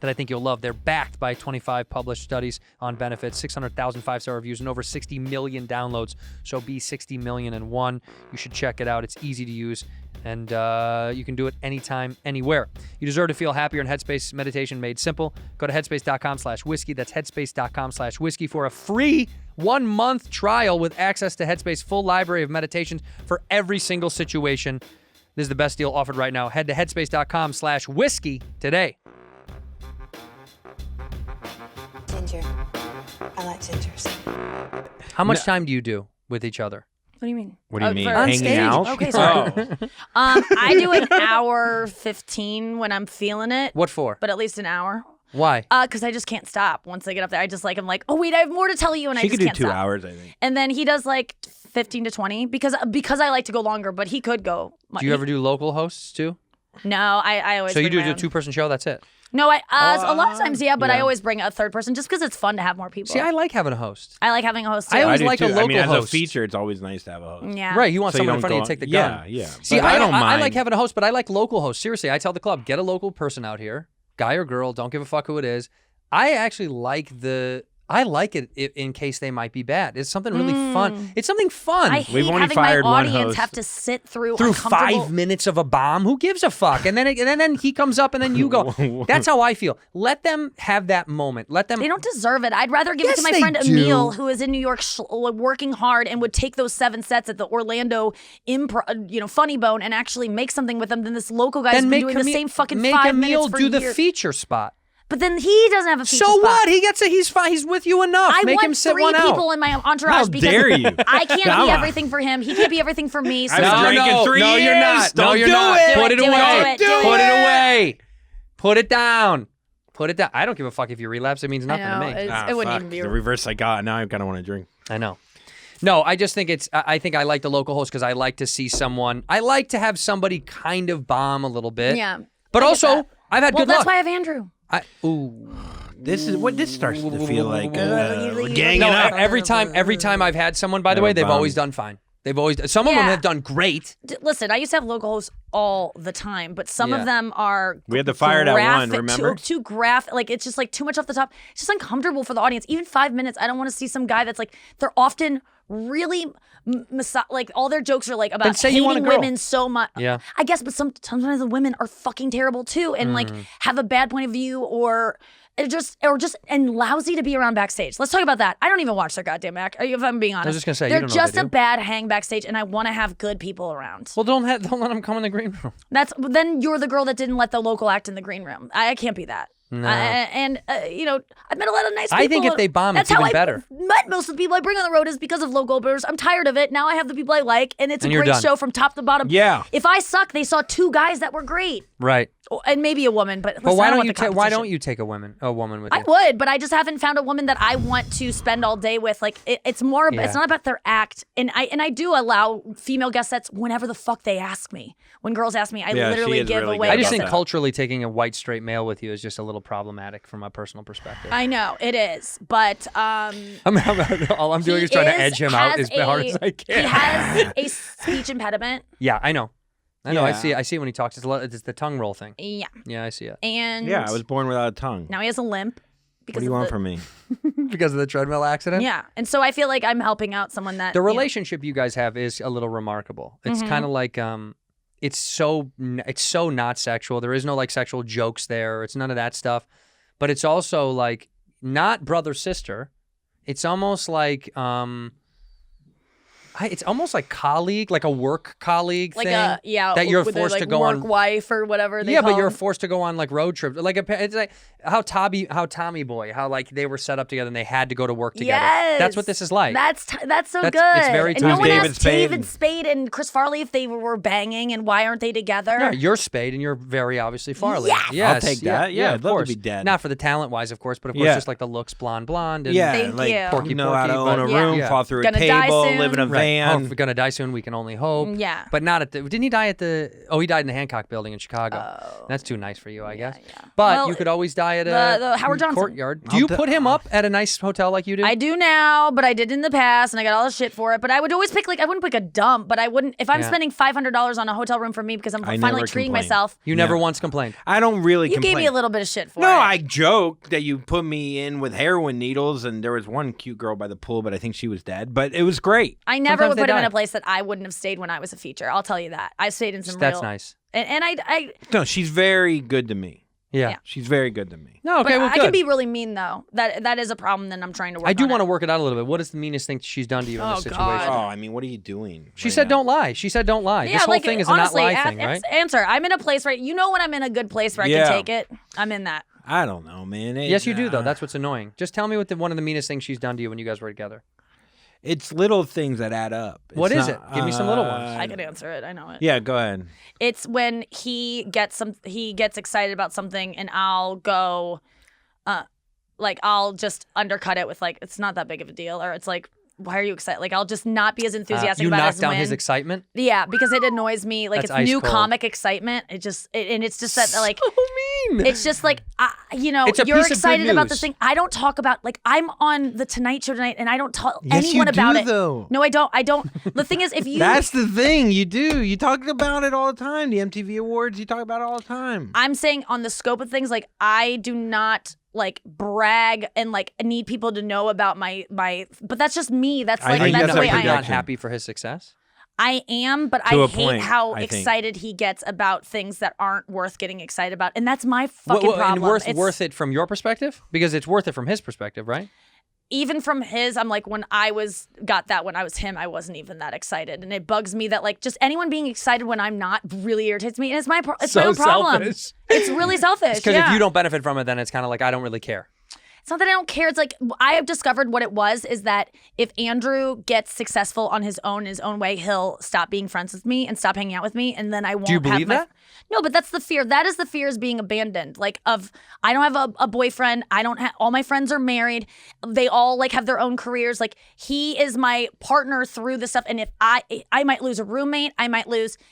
that I think you'll love. They're backed by 25 published studies on benefits, 600,000 5-star reviews, and over 60 million downloads. So be 60 million and one. You should check it out. It's easy to use, and you can do it anytime, anywhere. You deserve to feel happier, and Headspace meditation made simple. Go to headspace.com/whiskey. That's headspace.com/whiskey for a free 1-month trial with access to Headspace's full library of meditations for every single situation. This is the best deal offered right now. Head to headspace.com/whiskey today. Ginger. I like gingers. How much time do you do with each other? What do you mean? What do you mean? for- Hanging out? Okay, sorry. Oh. I do an hour 15 when I'm feeling it, What for? but at least an hour. Why? Because I just can't stop. Once I get up there, I'm like, oh wait, I have more to tell you, and I She just could do can't 2 stop. hours, I think. And then he does like 15 to 20 because I like to go longer, but he could go. Do you ever do local hosts too? No, I always. So you bring do my a own. 2-person show? That's it. No, a lot of times, yeah, but I yeah. always bring a third person just because it's fun to have more people. See, I like having a host. I like having a host too. I always do like a too. local I mean, as host. a feature, it's always nice to have a host. Yeah. Right, you want So someone in don't front of you go- to take the yeah, gun. yeah. See, But I don't I mind. like having a host, but I like local hosts. Seriously, I tell the club, get a local person out here, guy or girl, don't give a fuck who it is. I actually like it in case they might be bad. It's something really fun. It's something fun. I hate We've only having my fired one audience host. have to sit through Through uncomfortable- 5 minutes of a bomb, who gives a fuck? And then he comes up, and then you go. That's how I feel. Let them have that moment. Let them. They don't deserve it. I'd rather give it Yes, to my they friend do. Emil, who is in New York working hard and would take those 7 sets at the Orlando Funny Bone and actually make something with them than this local guy's Then been make doing the same fucking make 5 Emil minutes for do the years. feature spot. But then he doesn't have a feature So spot. what? He gets it. He's fine. He's with you enough. I Make want him sit 3 one out. people in my entourage How because dare you? I can't Come be on. everything for him. He can't be everything for me. So I've I- drank in 3 no, you're years. not. No, Don't you're do not. it. Put it Do it, away. do it, Put it do it. away. Put it down. Put it down. I don't give a fuck if you relapse. It means I nothing know, to me. it's- Ah, it wouldn't fuck. even be. The reverse I got. Now I kind of want to drink. I know. No, I just think I think I like the local host because I like to see someone. I like to have somebody kind of bomb a little bit. Yeah. But I get also, that. I've had Well, good that's luck. why I have Andrew. Ooh. This is what this starts to feel like. We're No, ganging No, up. every time I've had someone, by the They way, were they've always bombed. done fine. They've always some of them Yeah. have done great. Listen, I used to have local hosts all the time, but some Yeah. of them are We had to fire that one, graphic- remember? Too graphic. Like, it's just like too much off the top. It's just uncomfortable for the audience. Even 5 minutes, I don't want to see some guy that's like, they're often really like all their jokes are like Then about say you want a hating girl. women so much. Yeah. I guess, but sometimes the women are fucking terrible too, and like have a bad point of view or just and lousy to be around backstage. Let's talk about that. I don't even watch their goddamn act. If I'm being honest, just gonna say, you they're don't know what just they a do. bad hang backstage, and I want to have good people around. Well, don't let them come in the green room. Then you're the girl that didn't let the local act in the green room. I can't be that. No. I've met a lot of nice people. I think if they bomb, That's it's how even better. I met most of the people I bring on the road is because of local openers. I'm tired of it. Now I have the people I like, and it's And a you're great done. show from top to bottom. Yeah. If I suck, they saw 2 guys that were great, Right. and maybe a woman. But listen, But why I don't want you the take? Why competition. don't you take a woman with you? I would, but I just haven't found a woman that I want to spend all day with. Like it's more. Yeah. It's not about their act, and I do allow female guest sets whenever the fuck they ask me. When girls ask me, I Yeah, she literally is give really away. good I just about think that. culturally taking a white straight male with you is just a little problematic from a personal perspective. I know it is, but All I'm doing is trying to edge him out as hard as I He can. has a speech impediment. Yeah, I know. I know. I Yeah. see. I see when he talks. It's the tongue roll thing. Yeah, Yeah, I see it. and Yeah, I was born without a tongue. now he has a limp. What Because do you of want the- from me? Because of the treadmill accident. Yeah, and so I feel like I'm helping out someone that The you know- relationship you guys have is a little remarkable. It's kind of like it's so not sexual. There is no like sexual jokes there. It's none of that stuff. But it's also like not brother sister. It's almost like it's almost like colleague, like a work colleague like thing. a that you're with their, forced like, to go work on. wife or whatever. They Yeah, call but you're them. forced to go on like road trips. Like it's like how Tommy Boy, how like they were set up together and they had to go to work together. Yes. That's what this is like. That's so That's- good. it's very and no Who's one David asked Spade? David Spade and Chris Farley if they were banging and why aren't they together? Yeah, you're Spade and you're very obviously Farley. Yes! Yes, I'll take that. Yeah, I'd of love to course. be dead. Not for the talent wise, of course, but of course Yeah. just like the looks, blonde. And Yeah, Thank like you. Porky, know how to porky, own a but- room, Yeah. fall through a Gonna die table, soon. live in a Right. van. Oh, if we're gonna die soon, we can only hope. Yeah. But not at the. Didn't he die at the? Oh, he died in the Hancock Building in Chicago. Oh. That's too nice for you, I guess. yeah. But Well, you could always die at the Howard Johnson. courtyard. Do you put him up at a nice hotel like you do? I do now, but I did in the past, and I got all the shit for it. But I would always pick I wouldn't pick a dump, but I wouldn't if I'm Yeah. spending $500 on a hotel room for me because I'm I finally never treating complain. myself. You never once complained. I don't really You complain. gave me a little bit of shit for No, it. I joke that you put me in with heroin needles, and there was one cute girl by the pool, but I think she was dead. But it was great. I never Sometimes would they put him in die. a place that I wouldn't have stayed when I was a feature. I'll tell you that. I stayed in some That's real. nice. And I No, she's very good to me. Yeah. She's very good to me. No, okay, But well, I good. can be really mean though. That is a problem that I'm trying to work on. I do want to it. work it out a little bit. What is the meanest thing she's done to you in this Oh, situation? God. Oh, I mean, what are you doing? She right said now? don't lie. She said don't lie. Yeah, This whole like, thing is honestly, a not lie thing, right? Answer. I'm in a place right. You know when I'm in a good place where I Yeah. can take it. I'm in that. I don't know, man. Yes, you do, though. That's what's annoying. Just tell me what one of the meanest things she's done to you when you guys were together. It's little things that add up. What It's is it? Give me some little ones. I can answer it. I know it. Yeah, go ahead. It's when he gets excited about something, and I'll go, like I'll just undercut it with like it's not that big of a deal, or it's like why are you excited? Like I'll just not be as enthusiastic You about it knocked as down when. his excitement? Yeah, because it annoys me. Like That's it's ice new cold. comic excitement. And it's just that like So mean. it's just like It's a you're piece of good excited about news. this thing. I don't talk about like I'm on the Tonight Show tonight, and I don't tell Yes, anyone you about do, it. though. No, I don't. I don't. The thing is, if you That's the thing. You do. You talk about it all the time. The MTV Awards, you talk about it all the time. I'm saying on the scope of things, like I do not like brag and like need people to know about my but that's just me. That's I like think that's that's the way a I You're not am. projection. happy for his success? I am, but To I a hate point, how I think. excited he gets about things that aren't worth getting excited about, and that's my fucking problem. And worth it from your perspective? Because it's worth it from his perspective, right? Even from his, I'm like, when I was him, I wasn't even that excited, and it bugs me that like just anyone being excited when I'm not really irritates me, and it's my it's my So own problem. selfish. It's really selfish. Because yeah. if you don't benefit from it, then it's kind of like, I don't really care. It's not that I don't care. It's like I have discovered what it was is that if Andrew gets successful on his own way, he'll stop being friends with me and stop hanging out with me, and then I won't. Do you believe have that? No, but that's the fear. That is the fear is being abandoned. Like I don't have a boyfriend. I don't have all my friends are married. They all like have their own careers. Like he is my partner through this stuff. And if I might lose a roommate,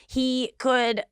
he could.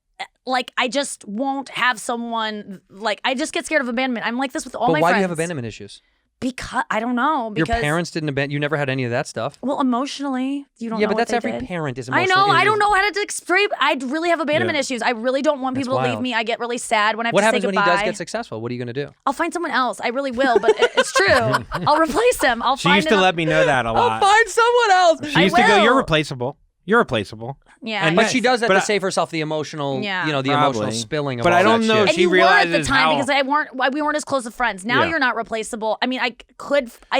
Like, I just won't have someone, like, I just get scared of abandonment. I'm like this with all my But why friends. do you have abandonment issues? Because, I don't know. Your Because, parents didn't abandon you. Never had any of that stuff. well, emotionally, you don't Yeah, know but what that's they every did. parent is I emotional. know. I don't know how to explain. I really have abandonment Yeah. issues. I really don't want That's people to leave wild. me. I get really sad when I have What to happens say when he goodbye. does get successful? What are you going to do? I'll find someone else. I really will, but it's true. I'll replace him. I'll She find used to him. let me know that a lot. Find someone else. She used to go, will. "You're replaceable. You're replaceable." Yeah. And But Yes. she does that But to I- save herself the emotional, Yeah. the Probably. emotional spilling of But all I don't that know. shit. And She you were at the realizes time how- because we weren't as close of friends. Now Yeah. you're not replaceable. I mean, I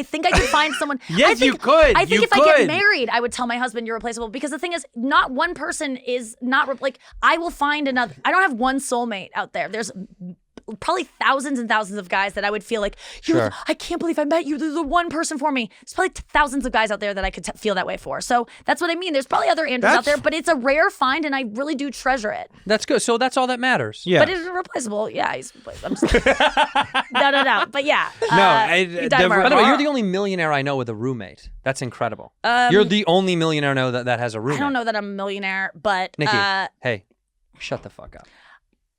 think I could find someone. Yes, I think, you could. I think You if I get could. married, I would tell my husband you're replaceable because the thing is, not one person is not like I will find another. I don't have one soulmate out there. There's probably thousands and thousands of guys that I would feel like Sure. I can't believe I met you. There's the one person for me. There's probably thousands of guys out there that I could feel that way for. So that's what I mean. There's probably other Andrews out That's- there, but it's a rare find, and I really do treasure it. That's good. So that's all that matters. Yeah. But it's replaceable. Yeah, he's replaceable. I'm just no. But yeah. the- you died tomorrow. By the way, you're the only millionaire I know with a roommate. That's incredible. You're the only millionaire I know that has a roommate. I don't know that I'm a millionaire, but Nikki, hey, shut the fuck up.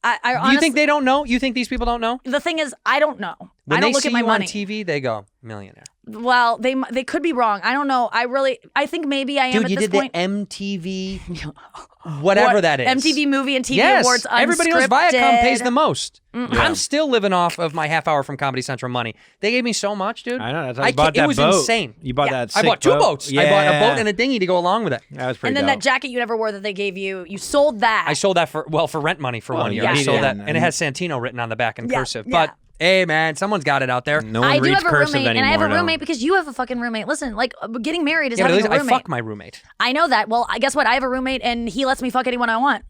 I Do you honestly, think they don't know? You think these people don't know? the thing is, I don't know. When I don't they look see at my you money. on TV, they go, millionaire. Well, they could be wrong. I don't know. I think maybe I am Dude, at you this did point. the MTV, whatever What? that is. MTV Movie and TV yes, Awards. everybody knows unscripted. Viacom pays the most. Yeah. I'm still living off of my half hour from Comedy Central money. They gave me so much, dude. I know. That's how you bought can't- that It was boat. insane. You bought Yeah. that. I sick bought two boat. boats. Yeah. I bought a boat and a dinghy to go along with it. That was pretty And then dope. that jacket you never wore that they gave you, you sold that. I sold that for rent money for Well, 1 year. yeah. I sold that, Yeah. and it has Santino written on the back in Yeah, cursive. yeah. But hey, man, someone's got it out there. No one I do reads have a cursive roommate, anymore. and I have a no. roommate because you have a fucking roommate. Listen, like getting married is Yeah, but at having least a I roommate. fuck my roommate. I know that. Well, guess what? I have a roommate, and he lets me fuck anyone I want.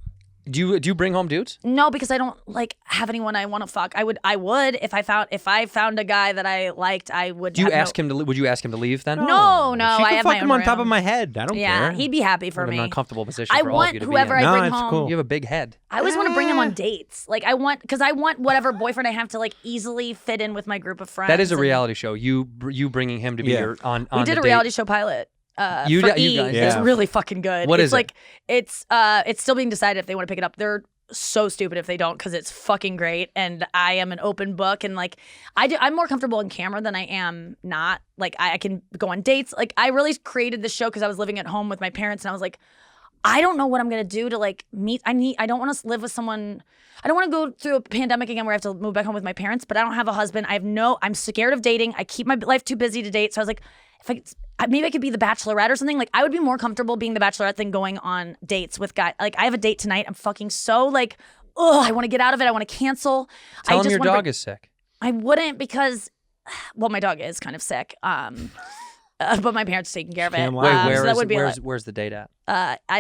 Do you bring home dudes? No, because I don't like have anyone I want to fuck. I would if I found a guy that I liked, I would. Do you have ask him to? Would you ask him to leave then? No, She I can have fuck my him own on top room. of my head. I don't Yeah, care. he'd be happy for What me. an uncomfortable position I for all of want you to whoever be in. I No, bring it's home. cool. You have a big head. I always want to bring him on dates. Like I want whatever boyfriend I have to like easily fit in with my group of friends. That is a and- reality show. You bringing him to be Yeah. your on. We did the a date. reality show pilot. You for guys- E. It's Yeah. really fucking good. What it's is it? like it's still being decided if they want to pick it up. They're so stupid if they don't because it's fucking great and I am an open book and like I'm more comfortable on camera than I am not. Like I can go on dates. Like I really created this show because I was living at home with my parents and I was like, I don't know what I'm gonna do to like meet. I don't want to live with someone. I don't want to go through a pandemic again where I have to move back home with my parents. But I don't have a husband. I'm scared of dating. I keep my life too busy to date. So I was like, maybe I could be the Bachelorette or something. Like I would be more comfortable being the Bachelorette than going on dates with guys. Like I have a date tonight. I'm fucking so like ugh, I want to get out of it. I want to cancel. Tell I him just your wanna dog bring- is sick. I wouldn't because, well, my dog is kind of sick. But my parents are taking care of it. Can't lie. Wait, So that would be where's the date at?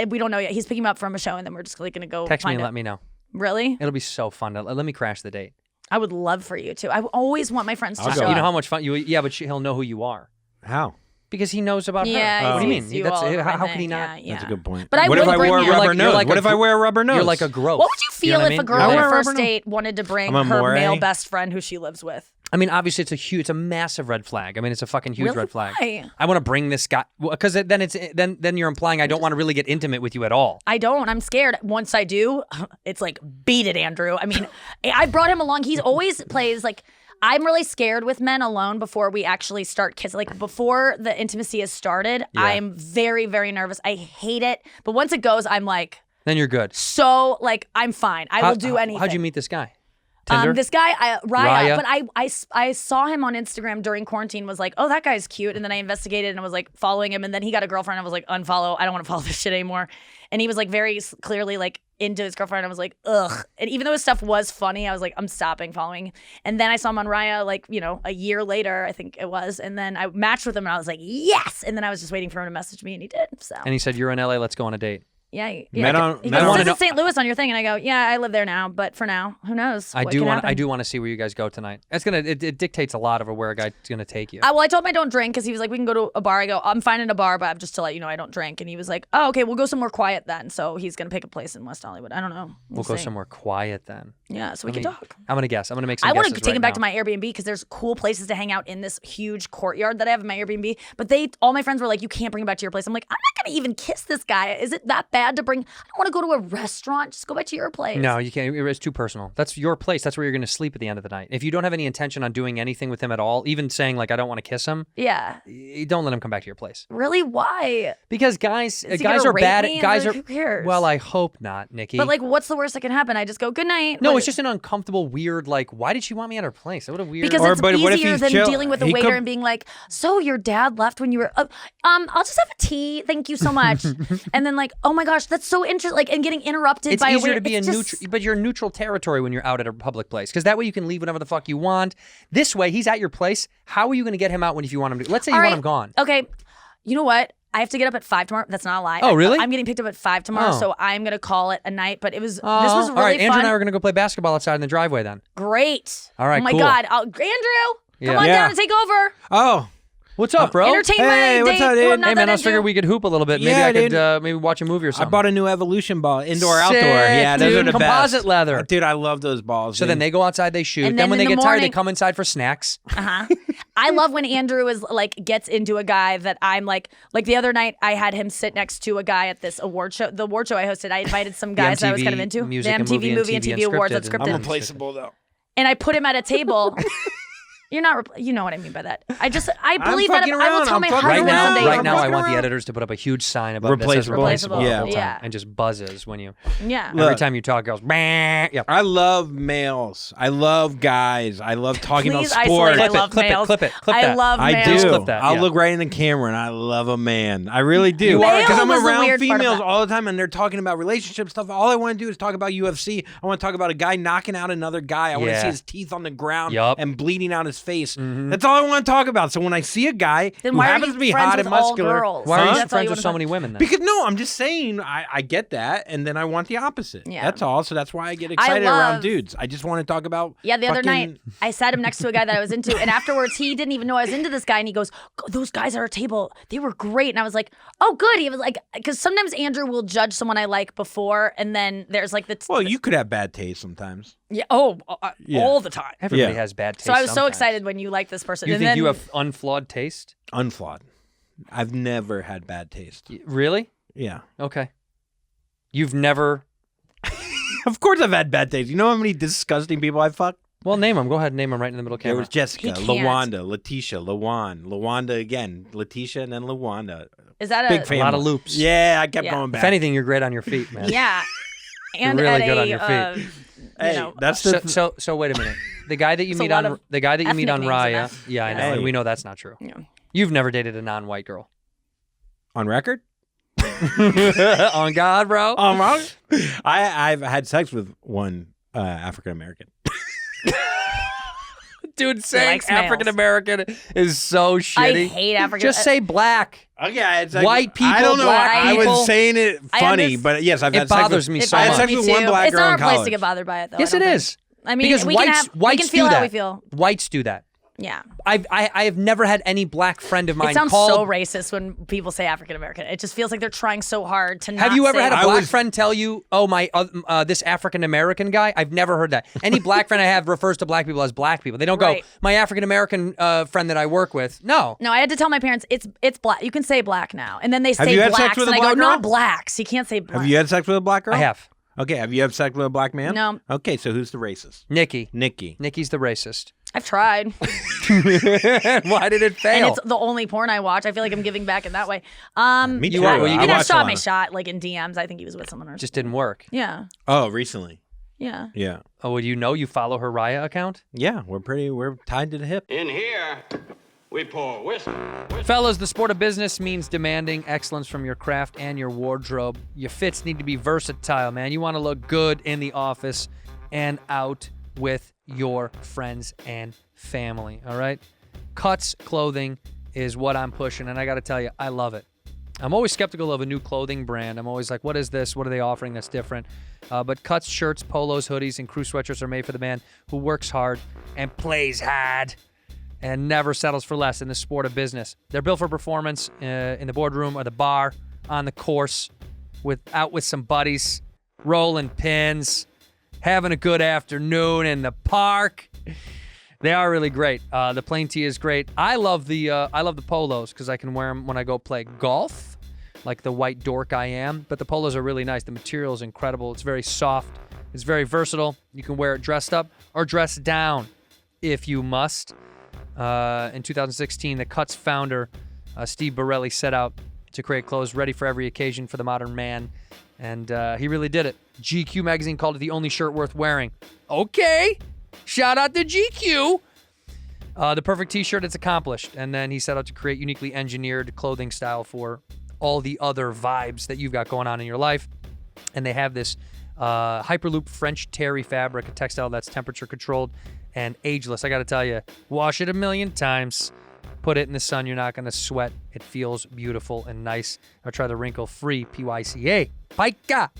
we don't know yet. He's picking him up from a show, and then we're just like gonna go Text me find and it. let me know. Really? It'll be so fun. Let me crash the date. I would love for you to. I always want my friends to I'll show go. up. You know how much fun you? Yeah, but he'll know who you are How? because he knows about Yeah, her. What do you he mean? sees you That's all over how my could he thing. not? Yeah. That's a good point. But I what if would I bring wore a you- rubber You're nose? like What a if I wear a rubber nose? You're like a gross. What would you feel know what if I a mean? girl I on wear a a first rubber nose. date wanted to bring I'm a her moire. male best friend who she lives with? I mean, obviously, it's a massive red flag. I mean, it's a fucking huge Really? red flag. Why? I want to bring this guy because then you're implying I don't want to really get intimate with you at all. I don't. I'm scared. Once I do, it's like, beat it, Andrew. I mean, I brought him along. He's always plays like, I'm really scared with men alone before we actually start kissing. Like, before the intimacy has started, Yeah. I'm very, very nervous. I hate it. But once it goes, I'm like, Then you're good. so, like, I'm fine. I will do anything. How'd you meet this guy? Tinder? This guy, Raya? Raya, but I saw him on Instagram during quarantine, was like, oh, that guy's cute. And then I investigated and I was like following him. And then he got a girlfriend. I was like, unfollow. I don't want to follow this shit anymore. And he was like very clearly like into his girlfriend. I was like, ugh. And even though his stuff was funny, I was like, I'm stopping following. And then I saw him on Raya, like, you know, a year later, I think it was. And then I matched with him and I was like, yes. And then I was just waiting for him to message me and he did. So and he said, "You're in LA. Let's go on a date." yeah. Met on- He met goes, on- this is St. Louis on your thing. And I go, yeah, I live there now. But for now, who knows? I what do can want. I happen. do want to see where you guys go tonight. It dictates a lot of where a guy's gonna take you. Well, I told him I don't drink because he was like, we can go to a bar. I go, I'm fine in a bar, but I'm just to let you know I don't drink. And he was like, oh, okay, we'll go somewhere quiet then. So he's going to pick a place in West Hollywood. I don't know. We'll go see. somewhere quiet then. Yeah, so we can talk. I'm gonna guess. I'm gonna make some I want to guesses take him right back to now. my Airbnb because there's cool places to hang out in this huge courtyard that I have in my Airbnb. But all my friends were like, you can't bring him back to your place. I'm like, I'm not going to even kiss this guy. Is it that bad to bring? I don't want to go to a restaurant. Just go back to your place. No, you can't. It's too personal. That's your place. That's where you're going to sleep at the end of the night. If you don't have any intention on doing anything with him at all, even saying like I don't want to kiss him, Yeah. don't let him come back to your place. Really? Why? Because guys he guys gonna are rape bad. me? Guys Like, are. who cares? Well, I hope not, Nikki. But like, what's the worst that can happen? I just go, good night. no, Like- it's just an uncomfortable, weird. Like, why did she want me at her place? What a weird. Because Or- it's but what if easier he's than chill? dealing with a He waiter could- and being like, so your dad left when you were, I'll just have a tea. Thank you so much. And then like, oh my gosh, that's so interesting. Like, and getting interrupted it's by a easier waiter. to be in It's just- neutral, but you're in neutral territory when you're out at a public place. Because that way you can leave whenever the fuck you want. This way, he's at your place. How are you going to get him out if you want him to? Let's say you All want right, him gone. Okay. You know what? I have to get up at 5 tomorrow. That's not a lie. Oh, really? I'm getting picked up at 5 tomorrow, Oh. so I'm gonna call it a night. But this was really all right. fun. Andrew and I are going to go play basketball outside in the driveway then. Great. All right, Oh my cool. God, Andrew, come Yeah. on Yeah. down and take over. Oh, What's up, bro? Entertain Hey, my what's date. up, dude? Well, Hey not man, that I was figuring Andrew- we could hoop a little bit. Maybe Yeah, I could dude. maybe watch a movie or I something. bought a new evolution ball, indoor Sick, outdoor. Yeah, those dude. are the Composite best. leather. Dude, I love those balls. So dude. then they go outside, they shoot. And Then then when in they the get tired, they morning- come inside for snacks. I love when Andrew is like gets into a guy that I'm like the other night I had him sit next to a guy at this award show. The award show I hosted, I invited some guys that I was kind of into. Music the and MTV movie and and TV awards unscripted that's and- scripted. I'm replaceable though. And I put him at a table. You're not. You know what I mean by that. I believe that fucking I will around. tell I'm my fucking husband Right now, someday. right I'm now, I fucking want the around. editors to put up a huge sign above that says Replaceable. replaceable the whole Yeah. time, and just buzzes when you. Yeah. Every time you talk, it goes. "Bah." Yeah. I love males. I love guys. I love talking Please about isolate. sports. I Clip it, love clip it, males. clip it, clip I that. love I males. do. Clip that, I'll yeah. look right in the camera and I love a man. I really do. You are, Because I'm Male was the around weird part of females that. all the time and they're talking about relationship stuff. All I want to do is talk about UFC. I want to talk about a guy knocking out another guy. I want to Yeah. see his teeth on the ground Yup. and bleeding out his face. That's all I want to talk about. So when I see a guy Then who why are happens you to be friends hot with and all muscular, girls? Why are you That's all friends you with wanna so talk- many women then? because no, I'm just saying I get that, and then I want the opposite. Yeah. That's all. So that's why I get excited love- around dudes. I just want to talk about. Yeah, the other fucking- night I sat him next to a guy that I was into, and afterwards he didn't even know I was into this guy, and he goes, "Those guys at our table, they were great." And I was like, "Oh, good." He was like, because sometimes Andrew will judge someone I like before, and then there's like the Well, you could have bad taste sometimes. yeah, Yeah. all the time. Everybody Yeah. has bad taste. So I was so sometimes. excited when you liked this person. You and think then, you have unflawed taste? Unflawed. I've never had bad taste. Really? Yeah. Okay. You've never. Of course I've had bad taste. You know how many disgusting people I fucked? Well, name them. Go ahead, and name them right in the middle There camera. was Jessica, He can't. Lawanda, Letitia, Lawan, Lawanda again, Letitia, and then Lawanda. is that Big a fan. lot of loops. Yeah, I kept Yeah. going back. If anything, you're great on your feet, man. yeah, and really at good a, on your feet. Hey, you know, that's the. So wait a minute. The guy that you It's a meet lot on of the guy that you meet ethnic on names in Raya. that. Yeah, I know, Hey. and we know that's not true. Yeah. You've never dated a non-white girl. on record? On God, bro. I've had sex with one African American. Dude, saying likes males. African American is so shitty. I hate African. Just say black. Okay, it's like, White people, I don't know. black I people. was saying it funny, but yes, I've It had sex bothers with, me so I had much. sex Me with too. one black It's girl not in our place to college. get bothered by it, though. Yes, I it don't think. is. I mean, because we can whites feel do how that. we feel. Whites do that. Yeah. I have never had any black friend of mine It sounds called. so racist when people say African American. It just feels like they're trying so hard to not Have you ever say had a it. black friend tell you, "Oh, my, this African American guy"? I've never heard that. Any black friend I have refers to black people as black people. They don't Right. go, "My African American friend that I work with." No. No, I had to tell my parents it's black. You can say black now, and then they say you had sex blacks, with a and I black go, girl? not blacks. You can't say black. Have you had sex with a black girl? I have. Okay, have you had sex with a black man? No. Okay, so who's the racist? Nikki. Nikki. Nikki's the racist. I've tried, Why did it fail? and it's the only porn I watch. I feel like I'm giving back in that way. Me You too. are. Well, you I can mean, I watch a shot lot my of- shot like in DMs. I think he was with someone or Just didn't work. yeah, Oh, recently. yeah. Yeah. Oh, well, you follow her Raya account? Yeah, we're tied to the hip. In here, we pour whiskey. Fellas, the sport of business means demanding excellence from your craft and your wardrobe. Your fits need to be versatile, man. You want to look good in the office and out with your friends and family, all right? Cuts clothing is what I'm pushing, and I got to tell you, I love it. I'm always skeptical of a new clothing brand. I'm always like, what is this? What are they offering that's different? But Cuts shirts, polos, hoodies, and crew sweatshirts are made for the man who works hard and plays hard and never settles for less in the sport of business. They're built for performance in the boardroom or the bar, on the course, out with some buddies, rolling pins, having a good afternoon in the park. They are really great. The plain tee is great. I love the polos because I can wear them when I go play golf, like the white dork I am. But the polos are really nice. The material is incredible. It's very soft. It's very versatile. You can wear it dressed up or dressed down if you must. In 2016, the Cuts founder, Steve Borelli, set out to create clothes ready for every occasion for the modern man. And he really did it. GQ magazine called it the only shirt worth wearing. Okay. Shout out to GQ. The perfect t-shirt, it's accomplished. And then he set out to create uniquely engineered clothing style for all the other vibes that you've got going on in your life. And they have this Hyperloop French terry fabric, a textile that's temperature controlled and ageless. I got to tell you, wash it 1,000,000 times. Put it in the sun. You're not going to sweat. It feels beautiful and nice. Or try the wrinkle-free PYCA. Pica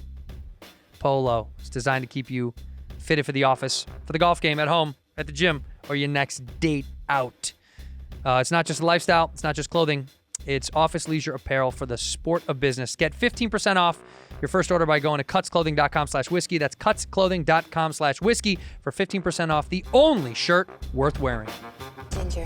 Polo. It's designed to keep you fitted for the office, for the golf game, at home, at the gym, or your next date out. It's not just a lifestyle. It's not just clothing. It's office leisure apparel for the sport of business. Get 15% off your first order by going to cutsclothing.com/whiskey. That's cutsclothing.com/whiskey for 15% off the only shirt worth wearing. Ginger.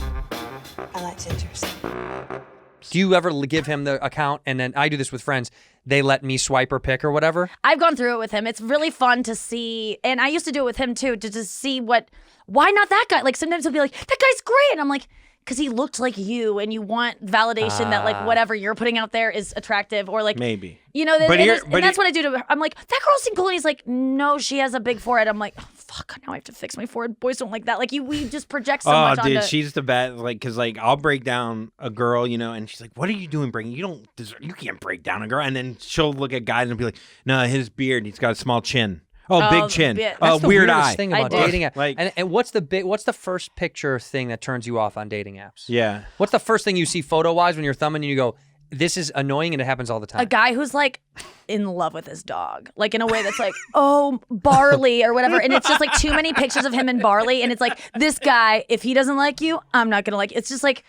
I like gingers. Do you ever give him the account and then I do this with friends? They let me swipe or pick or whatever? I've gone through it with him. It's really fun to see, and I used to do it with him too, to just see why not that guy? Like sometimes he'll be like, that guy's great, and I'm like, because he looked like you, and you want validation that like whatever you're putting out there is attractive, or like Maybe. You know, But and that's what I do to her. I'm like, that girl seemed cool. And he's like, no, she has a big forehead. I'm like, oh, fuck, now I have to fix my forehead. Boys don't like that. Like, we just project so much onto... Oh, dude, she's the best. Like, because, like, I'll break down a girl, you know, and she's like, what are you doing, Brittany? You can't break down a girl. And then she'll look at guys and be like, no, his beard, he's got a small chin. Oh, big chin. That's That's the weird weirdest eye. thing about I do. dating apps. Like- and what's the first picture thing that turns you off on dating apps? Yeah. What's the first thing you see photo-wise when you're thumbing and you go, this is annoying and it happens all the time? A guy who's like in love with his dog, like in a way that's like, oh, Barley or whatever. And it's just like too many pictures of him and Barley. And it's like, this guy, if he doesn't like you, I'm not going to like you. It's just like,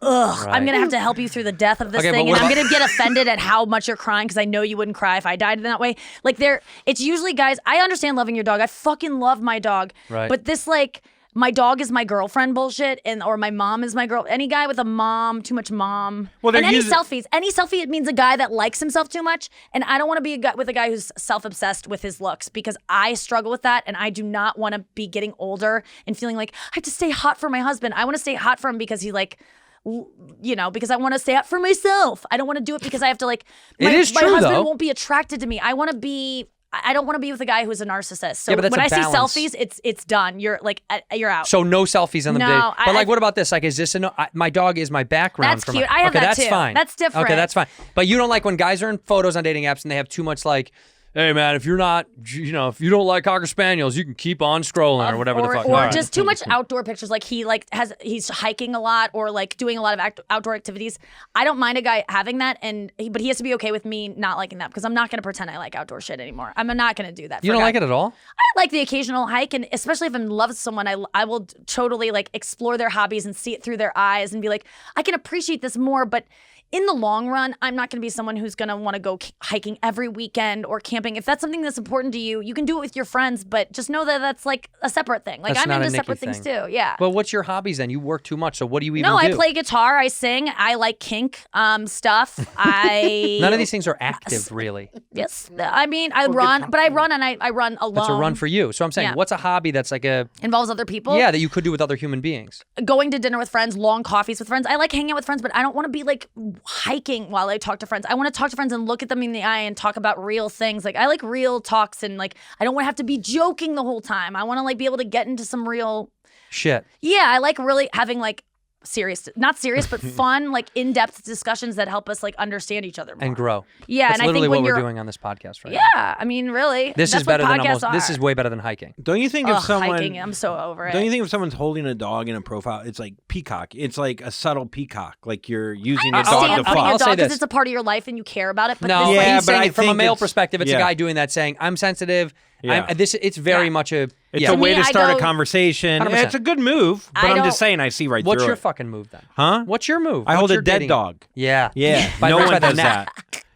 ugh, Right. I'm going to have to help you through the death of this Okay, but thing. what And I'm about- going to get offended at how much you're crying because I know you wouldn't cry if I died in that way. Like it's usually guys, I understand loving your dog. I fucking love my dog. Right. But this like, my dog is my girlfriend bullshit, or my mom is my girl. Any guy with a mom, too much mom. Well, and they're any using- selfies. Any selfie, it means a guy that likes himself too much. And I don't want to be with a guy who's self-obsessed with his looks because I struggle with that. And I do not want to be getting older and feeling like I have to stay hot for my husband. I want to stay hot for him because he like, you know, because I want to stay hot for myself. I don't want to do it because I have to like, It is my true, husband though. won't be attracted to me. I want to be I don't want to be with a guy who's a narcissist. So Yeah, but that's when a I see balance. selfies, it's done. You're like you're out. So no selfies on the No, date. But like, I- what about this? Like, is this my dog is my background? That's for cute. My, I have okay, that that's too. fine. That's different. Okay, that's fine. But you don't like when guys are in photos on dating apps and they have too much like, hey man, if you're not, if you don't like Cocker Spaniels, you can keep on scrolling or whatever the fuck. Or All right. just too much outdoor pictures. Like he's hiking a lot or like doing a lot of outdoor activities. I don't mind a guy having that, but he has to be okay with me not liking that because I'm not going to pretend I like outdoor shit anymore. I'm not going to do that. You don't like it at all? I like the occasional hike, and especially if I'm in love with someone, I will totally like explore their hobbies and see it through their eyes and be like, I can appreciate this more, but in the long run, I'm not going to be someone who's going to want to go hiking every weekend or camping. If that's something that's important to you, you can do it with your friends, but just know that that's like a separate thing. Like That's I'm not into a Nikki separate things thing. too. Yeah. Well, what's your hobbies then? You work too much, so what do you even No, do? I play guitar, I sing, I like kink stuff. None of these things are active, really. Yes, I mean I run, but I run and I run alone. That's a run for you. So I'm saying, Yeah. what's a hobby that's like a Involves other people. that you could do with other human beings? Going to dinner with friends, long coffees with friends. I like hanging out with friends, but I don't want to be like hiking while I talk to friends. I want to talk to friends and look at them in the eye and talk about real things. Like I like real talks and like I don't want to have to be joking the whole time. I want to like be able to get into some real. Shit. Yeah, I like really having like not serious, but fun, like in-depth discussions that help us like understand each other more. And grow. Yeah, That's and I literally think when what we're you're doing on this podcast right now. yeah, I mean, really, This that's is better what than podcasts This are. is way better than hiking. Don't you think if Ugh, someone hiking, I'm so over it. Don't you think if someone's holding a dog in a profile, it's like peacock. It's like a subtle peacock. Like you're using the dog Stand to up for fuck. your I'll say dog because this. it's a part of your life and you care about it. But No, this, Yeah, he's but saying I it from a think male it's- perspective. It's yeah. a guy doing that, saying, "I'm sensitive." Yeah. It's very Yeah. much a. It's yeah. a way me, to I start a go- conversation. 100%. It's a good move, but I I'm don't- just saying I see right What's through your it. fucking move then? Huh? What's your move? I What's hold your a dead dating- dog. Yeah. Yeah. By no the one neck. does that.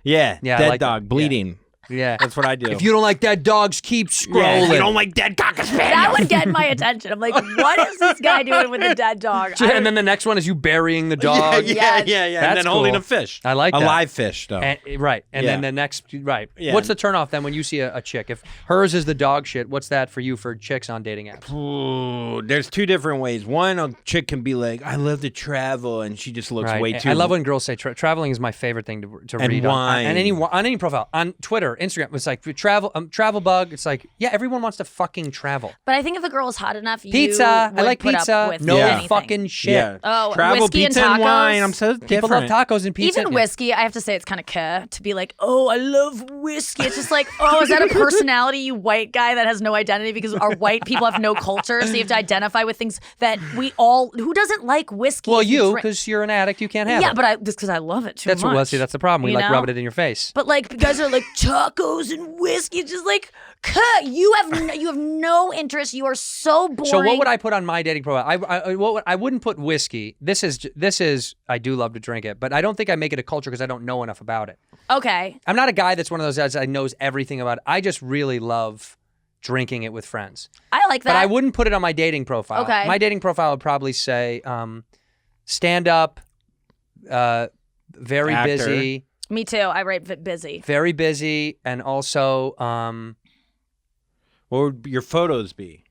Yeah. Yeah, I Dead like that. dog Yeah. bleeding. Yeah. That's what I do. If you don't like dead dogs, keep Yeah, scrolling. you don't like dead cocker that spaniels. would get my attention. I'm like, what is this guy doing with a dead dog? And then the next one is you burying the dog. Yeah. Yes. And That's then holding cool. a fish. I like a that. live fish though. And, right. And then Yeah. the next, right. Yeah. What's the turnoff then when you see a chick? If hers is the dog shit, what's that for you for chicks on dating apps? Ooh, there's two different ways. One, a chick can be like, "I love to travel," and she just looks Right. way too. I love when girls say traveling is my favorite thing to And read wine. on any profile. On Twitter, Instagram, it's like travel bug. It's like, yeah, everyone wants to fucking travel. But I think if a girl is hot enough, Pizza. you I would like put pizza. Up with No anything. fucking shit. Yeah. Oh, travel, whiskey and pizza, and tacos? wine. I'm so different. People love tacos and pizza. Even Yeah. whiskey, I have to say it's kind of to be like, oh, I love whiskey. It's just like, oh, is that a personality, you white guy that has no identity? Because our white people have no culture, so you have to identify with things that we all. Who doesn't like whiskey? Well, if you, drink- because you're an addict, you can't have yeah, it. but just because I love it too That's much. what. Well, see, that's the problem. We you like know? rubbing it in your face. But like, guys are like tacos and whiskey. It's just like, you have no interest. You are so boring. So what would I put on my dating profile? I wouldn't put whiskey. This is I do love to drink it, but I don't think I make it a culture because I don't know enough about it. Okay. I'm not a guy that's one of those guys that knows everything about it. I just really love drinking it with friends. I like that. But I wouldn't put it on my dating profile. Okay. My dating profile would probably say stand up, very Actor. busy, Me too. I write busy. very busy, and also What would your photos be?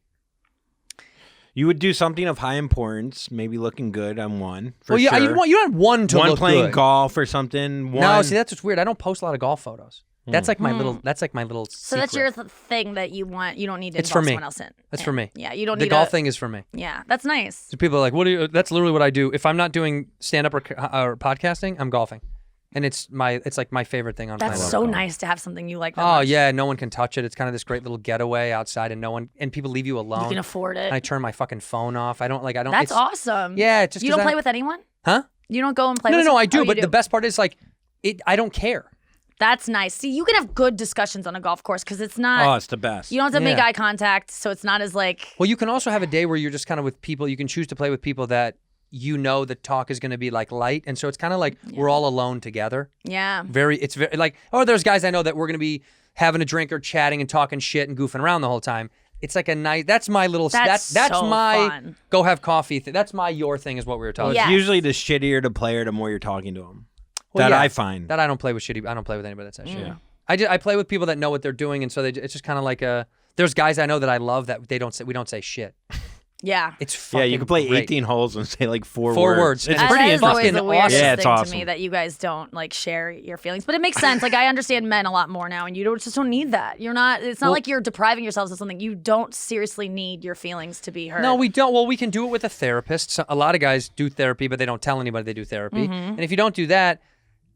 You would do something of high importance, maybe looking good on one. For well, yeah, sure. you want one to one look playing good. golf or something. One. No, see that's what's weird. I don't post a lot of golf photos. That's like my little. That's like my little. So that's your thing that you want. You don't need to It's for involve me. someone else in. That's for me. Yeah, you don't The need golf thing is for me. Yeah, that's nice. So people are like, "What do you?" That's literally what I do. If I'm not doing stand up or podcasting, I'm golfing, and it's like my favorite thing on That's planet. so nice to have something you like. That Oh much. yeah, no one can touch it. It's kind of this great little getaway outside, and people leave you alone. You can afford it. And I turn my fucking phone off. I don't. That's it's, awesome. Yeah, it's just you 'cause don't I play with anyone. Huh? You don't go and play. No, with no, I some- do. Oh, you But the best part is like, I don't care. That's nice. See, you can have good discussions on a golf course because it's not. Oh, it's the best. You don't have to make Yeah. eye contact, so it's not as like. Well, you can also have a day where you're just kind of with people. You can choose to play with people that you know the talk is going to be like light, and so it's kind of like we're all alone together. Yeah. It's very like, oh, there's guys I know that we're going to be having a drink or chatting and talking shit and goofing around the whole time. It's like a nice. That's my little. That's that's so my fun. go have coffee. That's my your thing is what we were talking. Well, about. it's Yes. usually the shittier the player, the more you're talking to them. Well, that yeah, I find. that I don't play with shitty. I don't play with anybody that says shit. Yeah. I play with people that know what they're doing, and so it's just kind of like a. There's guys I know that I love that we don't say shit. Yeah. It's fucking Yeah, you can play great. 18 holes and say like four Four words. words. It's And pretty that is always fucking the weirdest awesome. Yeah, it's thing awesome. to me that you guys don't like share your feelings. But it makes sense. Like I understand men a lot more now, and you just don't need that. You're not. It's not like you're depriving yourselves of something. You don't seriously need your feelings to be heard. No, we don't. Well, we can do it with a therapist. So, a lot of guys do therapy, but they don't tell anybody they do therapy. And if you don't do that,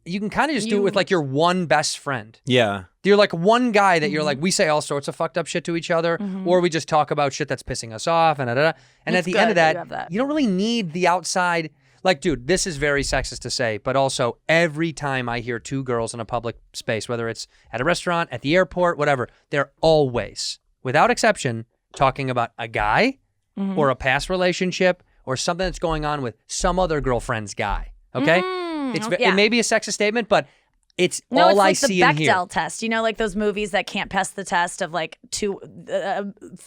you can kind of just do it with like your one best friend. Yeah. You're like one guy that you're like, we say all sorts of fucked up shit to each other, or we just talk about shit that's pissing us off, and da-da-da. And It's at the good end of that you that, have that. you don't really need the outside. Like, dude, this is very sexist to say, but also every time I hear two girls in a public space, whether it's at a restaurant, at the airport, whatever, they're always, without exception, talking about a guy or a past relationship or something that's going on with some other girlfriend's guy. Okay? It may be a sexist statement, but it's No, all it's I like see the and hear. Bechdel test. You know, like those movies that can't pass the test of like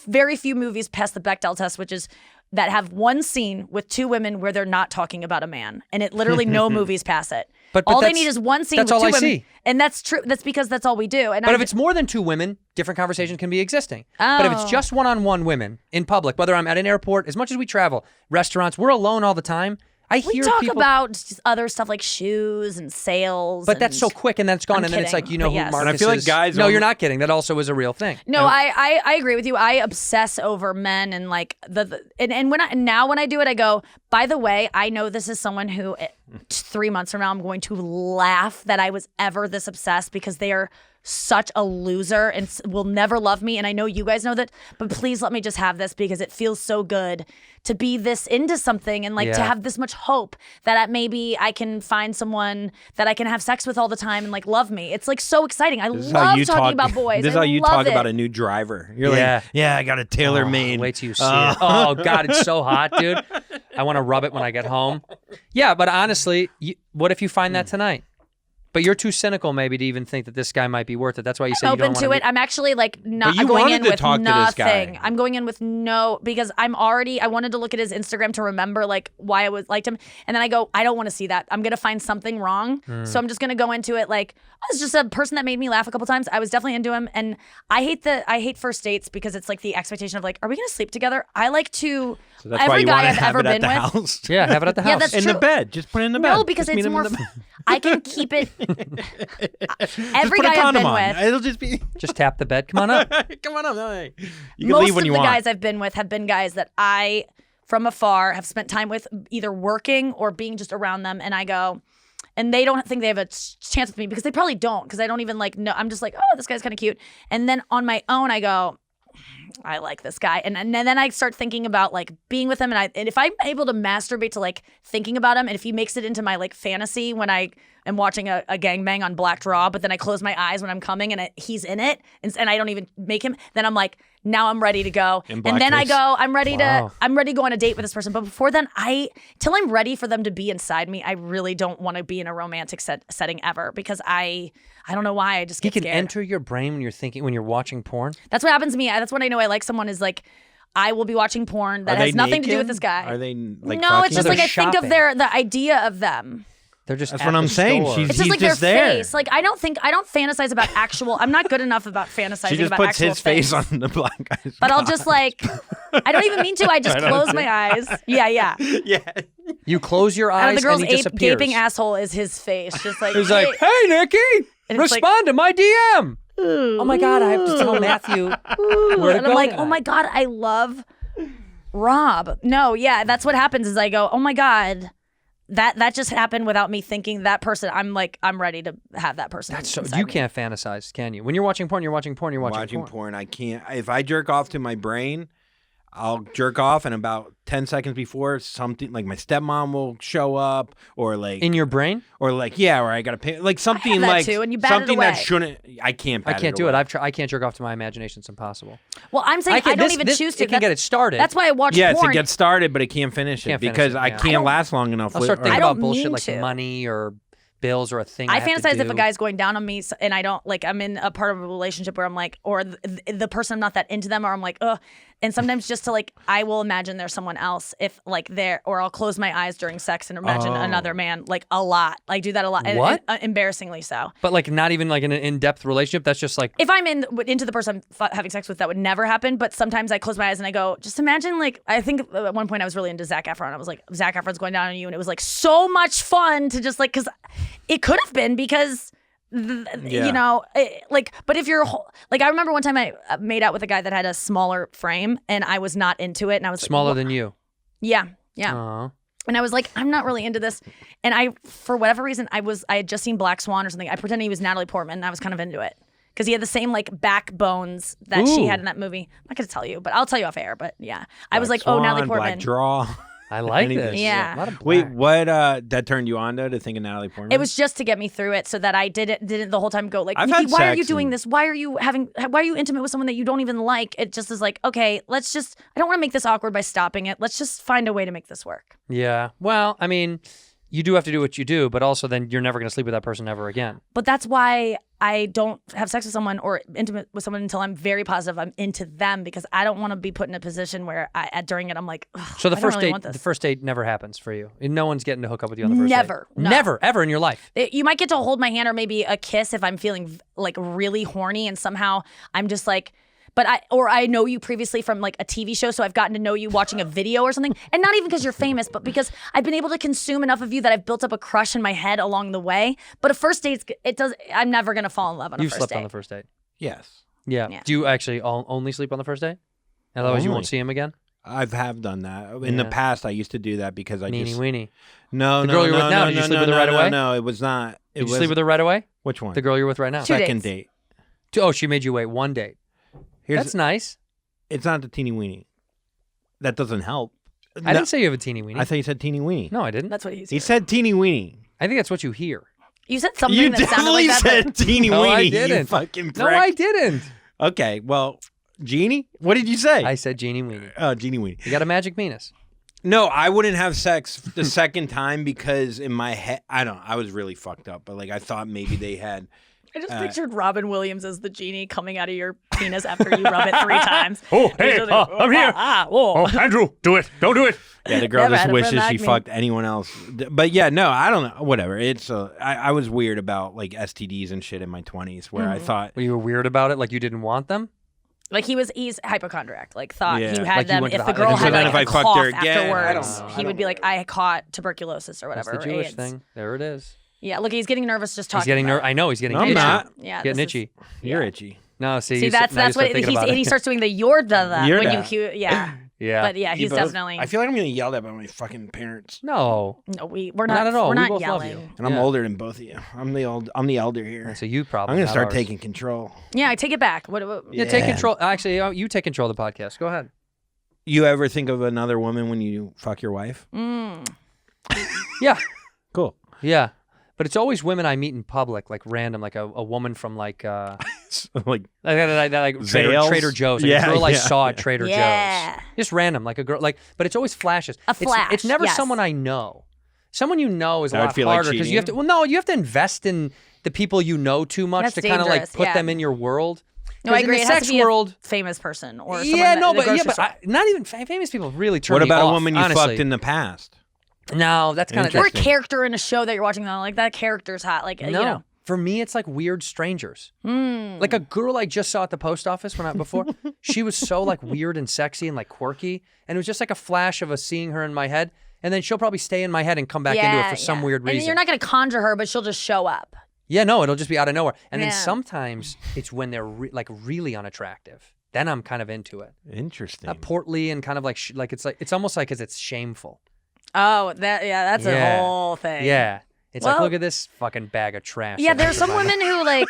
very few movies pass the Bechdel test, which is that have one scene with two women where they're not talking about a man, and it literally no movies pass it. But all they that's- need is one scene that's with all two I women, see. and that's true. That's because that's all we do. And But if it's more than two women, different conversations can be existing. But if it's just one-on-one women in public, whether I'm at an airport, as much as we travel, restaurants, we're alone all the time. I we hear talk people, about just other stuff like shoes and sales. but that's so and- quick and then it's gone, I'm and then it's kidding, like, you know but who yes. Marcus And I feel like is. guys No, only- you're not kidding. That also is a real thing. No, I agree with you. I obsess over men and like and when I do it, I go, by the way, I know this is someone who 3 months from now I'm going to laugh that I was ever this obsessed because they are such a loser and will never love me. And I know you guys know that, but please let me just have this because it feels so good to be this into something and like to Yeah. have this much hope that maybe I can find someone that I can have sex with all the time and like love me. It's like so exciting. I This is how love you talking talk about boys. This is I how you love talk it. about a new driver. You're Yeah. like, yeah, I got a tailor made. Wait till you see it. Oh, God, it's so hot, dude. I want to rub it when I get home. Yeah, but honestly, what if you find that tonight? But you're too cynical maybe to even think that this guy might be worth it. That's why you say you don't open want to it. I'm actually like not you going wanted in to with talk to this guy. nothing. I'm going in with because I wanted to look at his Instagram to remember like why I liked him. And then I go, I don't want to see that. I'm going to find something wrong. So I'm just going to go into it like, oh, it's just a person that made me laugh a couple times. I was definitely into him. And I hate first dates because it's like the expectation of like, are we going to sleep together? I like to, So that's why every you guy want to I've have ever it at been the with. house. Yeah, have it at the Yeah, house. that's In true. the bed. Just put it in the bed. No, because Just meet it's him in more. the bed. I can keep it. Just Every put a guy I've condom been on. with. It'll just be. Just tap the bed. Come on up. Come on up. Hey. You can Most leave when of you the want. guys I've been with have been guys that I, from afar, have spent time with, either working or being just around them, and I go, and they don't think they have a chance with me because they probably don't, because I don't even like know. I'm just like, oh, this guy's kind of cute, and then on my own, I go, I like this guy, and then I start thinking about like being with him, and if I'm able to masturbate to like thinking about him, and if he makes it into my like fantasy when I am watching a gangbang on Black Draw, but then I close my eyes when I'm coming and he's in it, and I don't even make him, then I'm like, now I'm ready to go, and then I blackface. go, I'm ready Wow. to go on a date with this person, but before then, till I'm ready for them to be inside me, I really don't want to be in a romantic setting ever, because I don't know why, I just He get can scared. enter your brain when you're watching porn. That's what happens to me. That's when I know I like someone, is like, I will be watching porn that Are they has nothing to do naked? with this guy. Are they like no, fucking? it's just No, like they're I think of shopping. the idea of them. They're just That's at what I'm the saying. store. She's- It's just He's like just their there. face. Like I don't fantasize about actual. I'm not good enough about fantasizing She just about puts actual his face things. on the black guy's. But I'll just like, I don't even mean to. I just close my eyes. Yeah. Yeah. You close your eyes And the girl's and he disappears. gaping asshole is his face. Just like, He's like, hey, Nikki, And it's like- respond to my DM. Oh my God, I have to tell Matthew where to and go I'm like, tonight. oh my God, I love Rob. No, yeah, that's what happens is I go, oh my God, that just happened without me thinking that person. I'm like, I'm ready to have that person. That's so, inside you me. can't fantasize, can you? When you're watching porn, you're watching porn, you're watching, Porn. I can't. If I jerk off to my brain, I'll jerk off, and about 10 seconds before, something like my stepmom will show up, or like In your brain? or like or I gotta pay like something that like too, and you bat it something that away. shouldn't. I can't. I bat can't do away. it. I can't jerk off to my imagination. It's impossible. Well, I'm saying I, don't even choose to. It can get it started. That's why I watch Yes, porn. it gets started, but it can't finish Can't it finish because it, I yeah. can't last long enough. I'll start or- thinking I about don't bullshit mean like to. money or bills or a thing I I have to fantasize if do. a guy's going down on me and I don't like, I'm in a part of a relationship where I'm like, or the person, I'm not that into them, or I'm like, ugh, And sometimes just to like, I will imagine there's someone else if like there, or I'll close my eyes during sex and imagine another man like a lot. I do that a lot. What? And, embarrassingly so. But like not even like in an in-depth relationship. That's just like If I'm into the person I'm having sex with, that would never happen. But sometimes I close my eyes and I go, just imagine like, I think at one point I was really into Zac Efron. I was like, Zac Efron's going down on you. And it was like so much fun to just like, because it could have been because... You know, but if you're like, I remember one time I made out with a guy that had a smaller frame and I was not into it. And I was smaller like, than you. Yeah. Aww. And I was like, I'm not really into this. And I, for whatever reason, I had just seen Black Swan or something. I pretended he was Natalie Portman and I was kind of into it. Because he had the same like backbones that she had in that movie. I'm not going to tell you, but I'll tell you off air. But yeah, I was like, Swan, Natalie Portman. Black Draw. I like this. Yeah. A lot of black. Wait, what? That turned you on to think of Natalie Portman? It was just to get me through it, so that I didn't the whole time go like, I've Nikki, had why are you sex doing and- this? Why are you intimate with someone that you don't even like? It just is like, okay, I don't want to make this awkward by stopping it. Let's just find a way to make this work. Yeah. Well, I mean, you do have to do what you do, but also then you're never going to sleep with that person ever again. But that's why I don't have sex with someone or intimate with someone until I'm very positive I'm into them, because I don't want to be put in a position where during it I'm like, So the I don't first really date, want this. the first date never happens for you. No one's getting to hook up with you on the first Never. date. No. Never, ever in your life. You might get to hold my hand or maybe a kiss if I'm feeling like really horny and somehow I'm just like, but I know you previously from like a TV show, so I've gotten to know you watching a video or something, and not even because you're famous, but because I've been able to consume enough of you that I've built up a crush in my head along the way. But a first date, I'm never gonna fall in love on a You've first slept date. on the first date. Yes. Yeah. Yeah. Do you actually only sleep on the first date? Otherwise, you Only. won't see him again. Have done that. In the Yeah. past, I used to do that because I Meanie just... weenie. No, The no, girl you're no, with now, no, did you no, sleep no, with her no, right no, away? No, it was not. Did you sleep with her right away? Which one? The girl you're with right now. Two Second dates. date. Oh, she made you wait one date. That's nice. It's not the teeny weenie. That doesn't help. I didn't say you have a teeny weenie. I thought you said teeny weenie. No, I didn't. That's what he's. He said teeny weenie. I think that's what you hear. You said something You that sounded definitely like that. said teeny No, I weenie. You didn't. fucking prick. No, I didn't. Okay, well, Genie? What did you say? I said Genie Weenie. Oh, Genie weenie. You got a magic penis. No, I wouldn't have sex the second time because in my head, I was really fucked up. But like, I thought maybe they had. I just pictured Robin Williams as the genie coming out of your penis after you rub it 3 times. Oh, hey, I'm here. Whoa. Oh, Andrew, do it. Don't do it. Yeah, the girl Never just had a wishes friend she like me. fucked anyone else. But yeah, no, I don't know. Whatever. It's I was weird about like STDs and shit in my 20s where I thought. Were you weird about it? Like you didn't want them? Like he's hypochondriac. Like thought Yeah. you had Like you them. went to If the the girl hospital. had So then like if a I fucked her cough again, I afterwards, don't know. he would be like, I caught tuberculosis or That's whatever. the or Jewish AIDS. thing. There it is. Yeah, look, he's getting nervous just talking. He's getting about it. I know he's getting No, I'm itchy. not. Yeah, Getting this itchy. You're itchy. No, see. See, you that's now you start what thinking he's about and it. he starts doing the you're the You're when the. you yeah. Yeah. But yeah, he's You both- definitely. I feel like I'm gonna yell at by my fucking parents, No. No, we're Not not at all. We're We not both love yelling. you. and I'm Yeah. older than both of you. I'm the elder here. That's a you problem. I'm gonna not start ours. taking control. Yeah, I take it back. What? Yeah, take control. Actually, you take control of the podcast. Go ahead. You ever think of another woman when you fuck your wife? Yeah. Cool. Yeah. But it's always women I meet in public, like random, like a woman from like Like like Zales? Trader Joe's. Like Yeah, a girl I yeah, saw yeah. at Trader Yeah. Joe's. Just random, like a girl, like, but it's always flashes. A It's flash, never yes. someone I know. Someone you know is a That would lot feel like harder because you have to. cheating? Well, no, you have to invest in the people you know too much That's to kind of like dangerous, put yeah. them in your world. No, I 'Cause agree. In It the has sex to be world, a famous person or someone yeah, that, no, in the but grocery store. not even famous people really turn what me about off, a woman you honestly. fucked in the past? No, that's kind of or a Interesting. character in a show that you're watching. Though, like that character's hot. Like No, you know. for me, it's like weird strangers. Like a girl I just saw at the post office before. She was so like weird and sexy and like quirky, and it was just like a flash of seeing her in my head, and then she'll probably stay in my head and come back into it for some weird reason. And you're not going to conjure her, but she'll just show up. Yeah, no, it'll just be out of nowhere, and then Yeah. sometimes it's when they're like really unattractive. Then I'm kind of into it. Interesting. Portly and kind of like it's almost like it's shameful. Oh, that's Yeah. a whole thing. Yeah, it's like Well- look at this fucking bag of trash. Yeah, that I there's some put my- women who like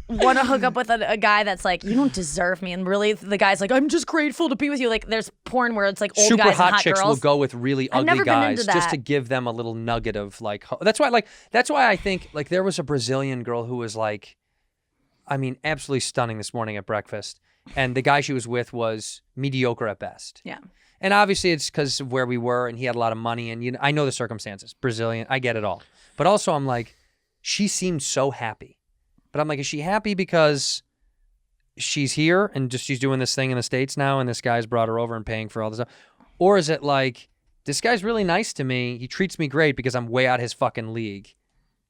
want to hook up with a guy that's like, you don't deserve me, and really the guy's like, I'm just grateful to be with you. Like there's porn where it's like old super guys hot and hot chicks girls. will go with really I've ugly never been guys into just to that. give them a little nugget of like that's why I think like there was a Brazilian girl who was like, I mean, absolutely stunning this morning at breakfast, and the guy she was with was mediocre at best. Yeah. And obviously it's because of where we were, and he had a lot of money, and I know the circumstances. Brazilian, I get it all, but also I'm like, she seemed so happy, but I'm like, is she happy because she's here and just she's doing this thing in the States now, and this guy's brought her over and paying for all this stuff? Or is it like, this guy's really nice to me, he treats me great because I'm way out his fucking league?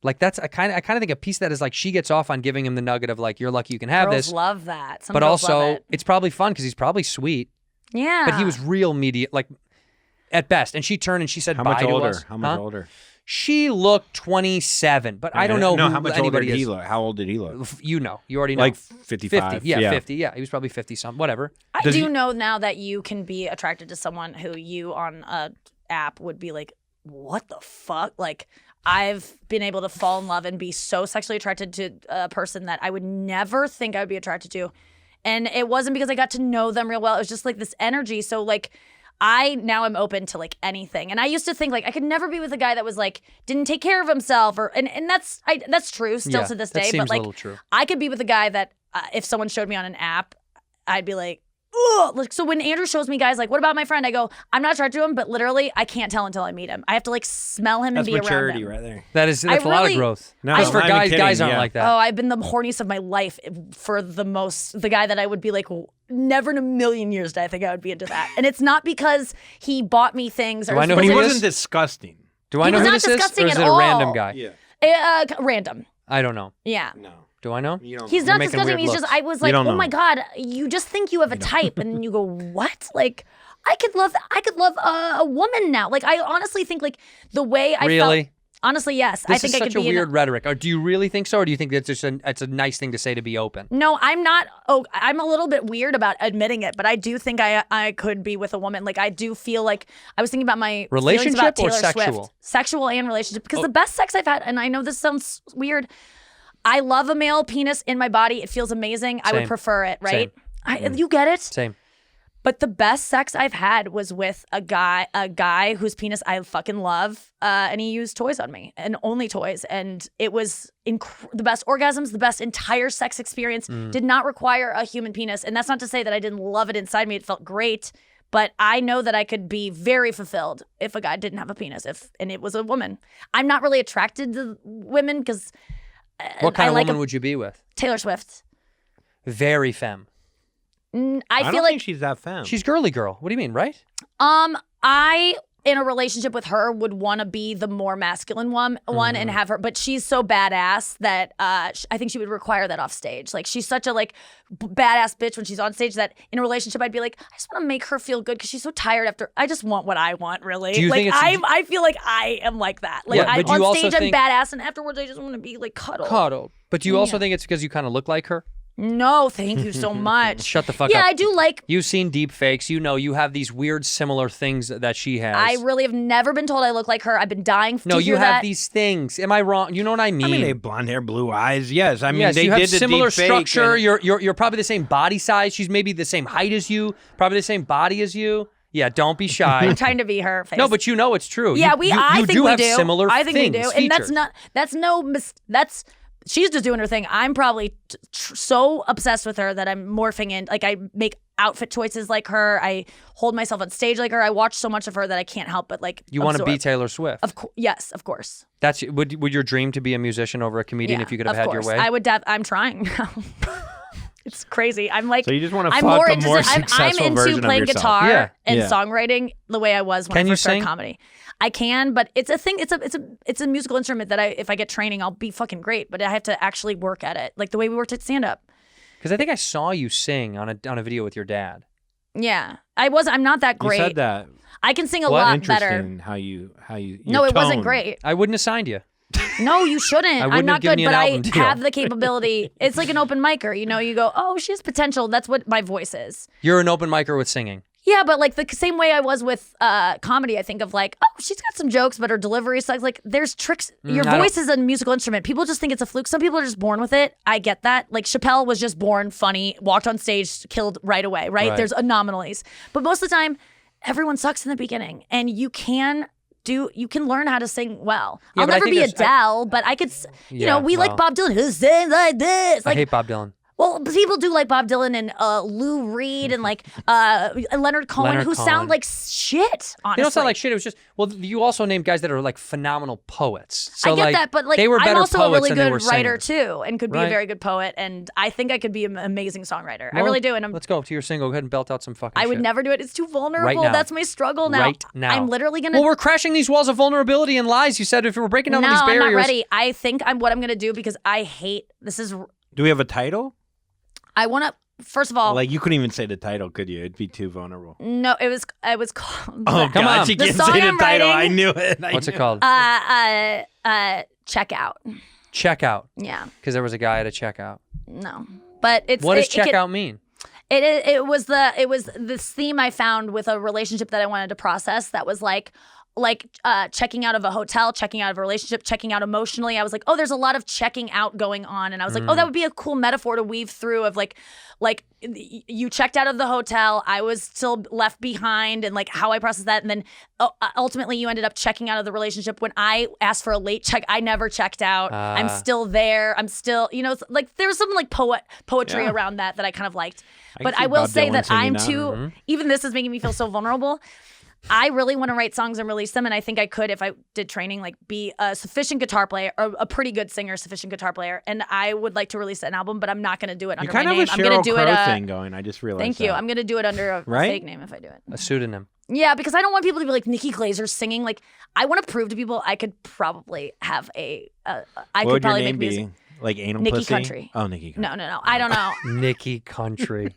Like that's I kind of think a piece of that is like she gets off on giving him the nugget of like, you're lucky you can have Girls this. love that. Some but girls love also it. it's probably fun because he's probably sweet. Yeah. But he was real media, like at best. And she turned and she said How bye much to older? us. How much Huh? older? She looked 27, but I don't know No, who how much older anybody did he is. look? How old did he look? You know, you already know. Like 55. 50, yeah, 50, yeah. He was probably 50 something, whatever. I Does do he- know now that you can be attracted to someone who you on a app would be like, what the fuck? Like, I've been able to fall in love and be so sexually attracted to a person that I would never think I would be attracted to. And it wasn't because I got to know them real well. It was just like this energy. So like, I now am open to like anything. And I used to think like I could never be with a guy that was like didn't take care of himself and that's true still Yeah, to this that day. seems But like a little true. I could be with a guy that if someone showed me on an app, I'd be like, ugh. Like, so when Andrew shows me guys like, what about my friend? I go, I'm not attracted to him, but literally I can't tell until I meet him. I have to like smell him That's and be maturity around him. right there. That's a lot of really- growth. No, Because for I'm not even guys kidding, aren't yeah. like that. Oh, I've been the horniest of my life for the guy that I would be like, never in a million years did I think I would be into that. And it's not because he bought me things. Do or I know But who he it wasn't is? disgusting. Do I He know was who not this is? Or disgusting is at it a random all. guy? Yeah. Random. I don't know. Yeah. No. Do I know? You don't He's know. not making disgusting. weird He's just, looks. I was You like, don't oh know. my God, you just think you have a type. And you go, what? Like, I could love a woman now. Like, I honestly think like the way I Really? felt. Honestly, yes. I This think is I could such a be in weird rhetoric. Or do you really think so? Or do you think that's just it's a nice thing to say to be open? No, I'm not. Oh, I'm a little bit weird about admitting it, but I do think I could be with a woman. Like I do feel like I was thinking about my feelings about Relationship or Taylor sexual? Swift. Sexual and relationship. Because the best sex I've had, and I know this sounds weird, I love a male penis in my body. It feels amazing. I Same. would prefer it, right? Same. You get it? Same. But the best sex I've had was with a guy whose penis I fucking love, and he used toys on me, and only toys, and it was the best orgasms, the best entire sex experience. Did not require a human penis, and that's not to say that I didn't love it inside me. It felt great, but I know that I could be very fulfilled if a guy didn't have a penis, and it was a woman. I'm not really attracted to women because What kind I of like woman would you be with? Taylor Swift. Very femme. I don't feel like think she's that femme. She's girly girl. What do you mean, right? I in a relationship with her would want to be the more masculine one and have her, but she's so badass that I think she would require that off stage. Like she's such a badass bitch when she's on stage that in a relationship I'd be like, I just want to make her feel good because she's so tired after. I just want what I want, really. Do you think it's- I feel like I am like that. Like Yeah, but do I'm you on also stage, I'm think- badass, and afterwards I just want to be like cuddled. But do you also think it's because you kind of look like her? No, thank you so much. Shut the fuck yeah, up. I do like. You've seen deep fakes. You know you have these weird similar things that she has. I really have never been told I look like her. I've been dying to No, hear you have that. these things. Am I wrong? You know what I mean? I mean, they have blonde hair, blue eyes. Yes, I mean yes, they you have did the similar deep fake structure. and- You're probably the same body size. She's maybe the same height as you. Probably the same body as you. Yeah, don't be shy. I'm trying to be her face. No, but you know it's true. Yeah, I you think do we have do. similar I think things, we do, and features. that's she's just doing her thing. I'm probably so obsessed with her that I'm morphing in. Like I make outfit choices like her. I hold myself on stage like her. I watch so much of her that I can't help but like. You want to absorb. be Taylor Swift. Yes, of course. That's would your dream to be a musician over a comedian Yeah, if you could have of had course. your way? I would. I'm trying now. It's crazy. I'm like. So you just want to I'm fuck more a more interested. I'm successful into version playing of yourself. guitar Yeah. and Yeah. songwriting the way I was when Can I you first started sing? comedy. I can, but it's a thing. It's a musical instrument that if I get training, I'll be fucking great. But I have to actually work at it, like the way we worked at stand up. Because I think I saw you sing on a video with your dad. Yeah, I'm not that great. You said that. I can sing a What? lot Interesting better. how you. No, your it wasn't tone. great. I wouldn't have signed you. No, you shouldn't. I wouldn't I'm have not given good, you an but I album deal. have the capability. It's like an open micer. You know, you go, oh, she has potential. That's what my voice is. You're an open micer with singing. Yeah, but like the same way I was with comedy, I think of like, oh, she's got some jokes, but her delivery sucks. Like, there's tricks. Your I voice is a musical instrument. People just think it's a fluke. Some people are just born with it. I get that. Like Chappelle was just born funny, walked on stage, killed right away. Right? There's anomalies, but most of the time, everyone sucks in the beginning, and you can learn how to sing well. Yeah, I'll but I never think be there's- Adele, but I could. You know, we like well. Bob Dylan. Who's sing like this? I Like, hate Bob Dylan. Well, people do like Bob Dylan and Lou Reed and like Leonard Cohen, who sound like shit, honestly. They don't sound like shit. It was just, well, you also named guys that are like phenomenal poets. So I get like, that, but like they were better I'm also a poets really than they good were writer singers. too, and could be Right. a very good poet, and I think I could be an amazing songwriter. I Well, really do, and let's go to your single. Go ahead and belt out some fucking I would shit. never do it. It's too vulnerable. Right now. That's my struggle now. Right now. I'm literally gonna. Well, we're crashing these walls of vulnerability and lies. You said if we're breaking down no, all these I'm barriers. not ready. I think what I'm gonna do, because I hate this is. Do we have a title? I want to. First of all, Like, you couldn't even say the title, could you? It'd be too vulnerable. no, it was called. Oh, Come God, on. she The can't song say the I'm title. writing- I knew it. What's it called? Check out. Checkout. Yeah, Because there was a guy at a checkout. no, but it's What does it can- checkout mean? It was this theme I found with a relationship that I wanted to process that was like checking out of a hotel, checking out of a relationship, checking out emotionally. I was like, oh, there's a lot of checking out going on, and I was like, oh, that would be a cool metaphor to weave through of like you checked out of the hotel, I was still left behind, and like how I processed that, and then ultimately you ended up checking out of the relationship. When I asked for a late check, I never checked out. I'm still there. I'm still, it's like there was some like poetry around that I kind of liked. But I will say that I'm too. Even this is making me feel so vulnerable. I really want to write songs and release them, and I think I could if I did training, like be a sufficient guitar player, or a pretty good singer, sufficient guitar player, and I would like to release an album, but I'm not going to do it under my name. You kind of I'm a going Sheryl to do Crow it. thing going. I just realized. Thank you. that. I'm going to do it under a Right? fake name if I do it. A pseudonym. Yeah, because I don't want people to be like Nikki Glaser singing. Like I want to prove to people I could probably have I What could would your probably name make be? music. Like Anal Nikki Pussy? Country. Oh, Nikki Country. No. I don't know. Nikki Country.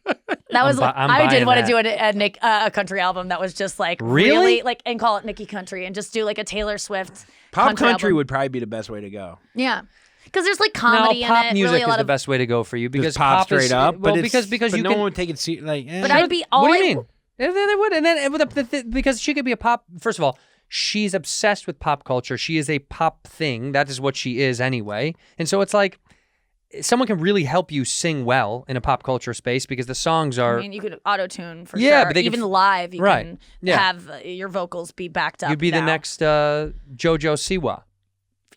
That was I'm I did buying want to that. do a country album that was just like Really? like, and call it Nikki Country, and just do like a Taylor Swift Pop country album. would probably be the best way to go. Yeah, because there's like comedy No, pop in it. music really a is lot the of. best way to go for you because Just pop straight is, up. Well, but because but you no can. one would take it like. But I'd be all. What do you mean? They would, and then because she could be a pop. First of all, she's obsessed with pop culture. She is a pop thing. That is what she is anyway. And so it's like someone can really help you sing well in a pop culture space because the songs are. I mean, you could auto-tune for Yeah, sure. but they Even can live, you right. can Yeah. have your vocals be backed up. You'd be the now. next JoJo Siwa.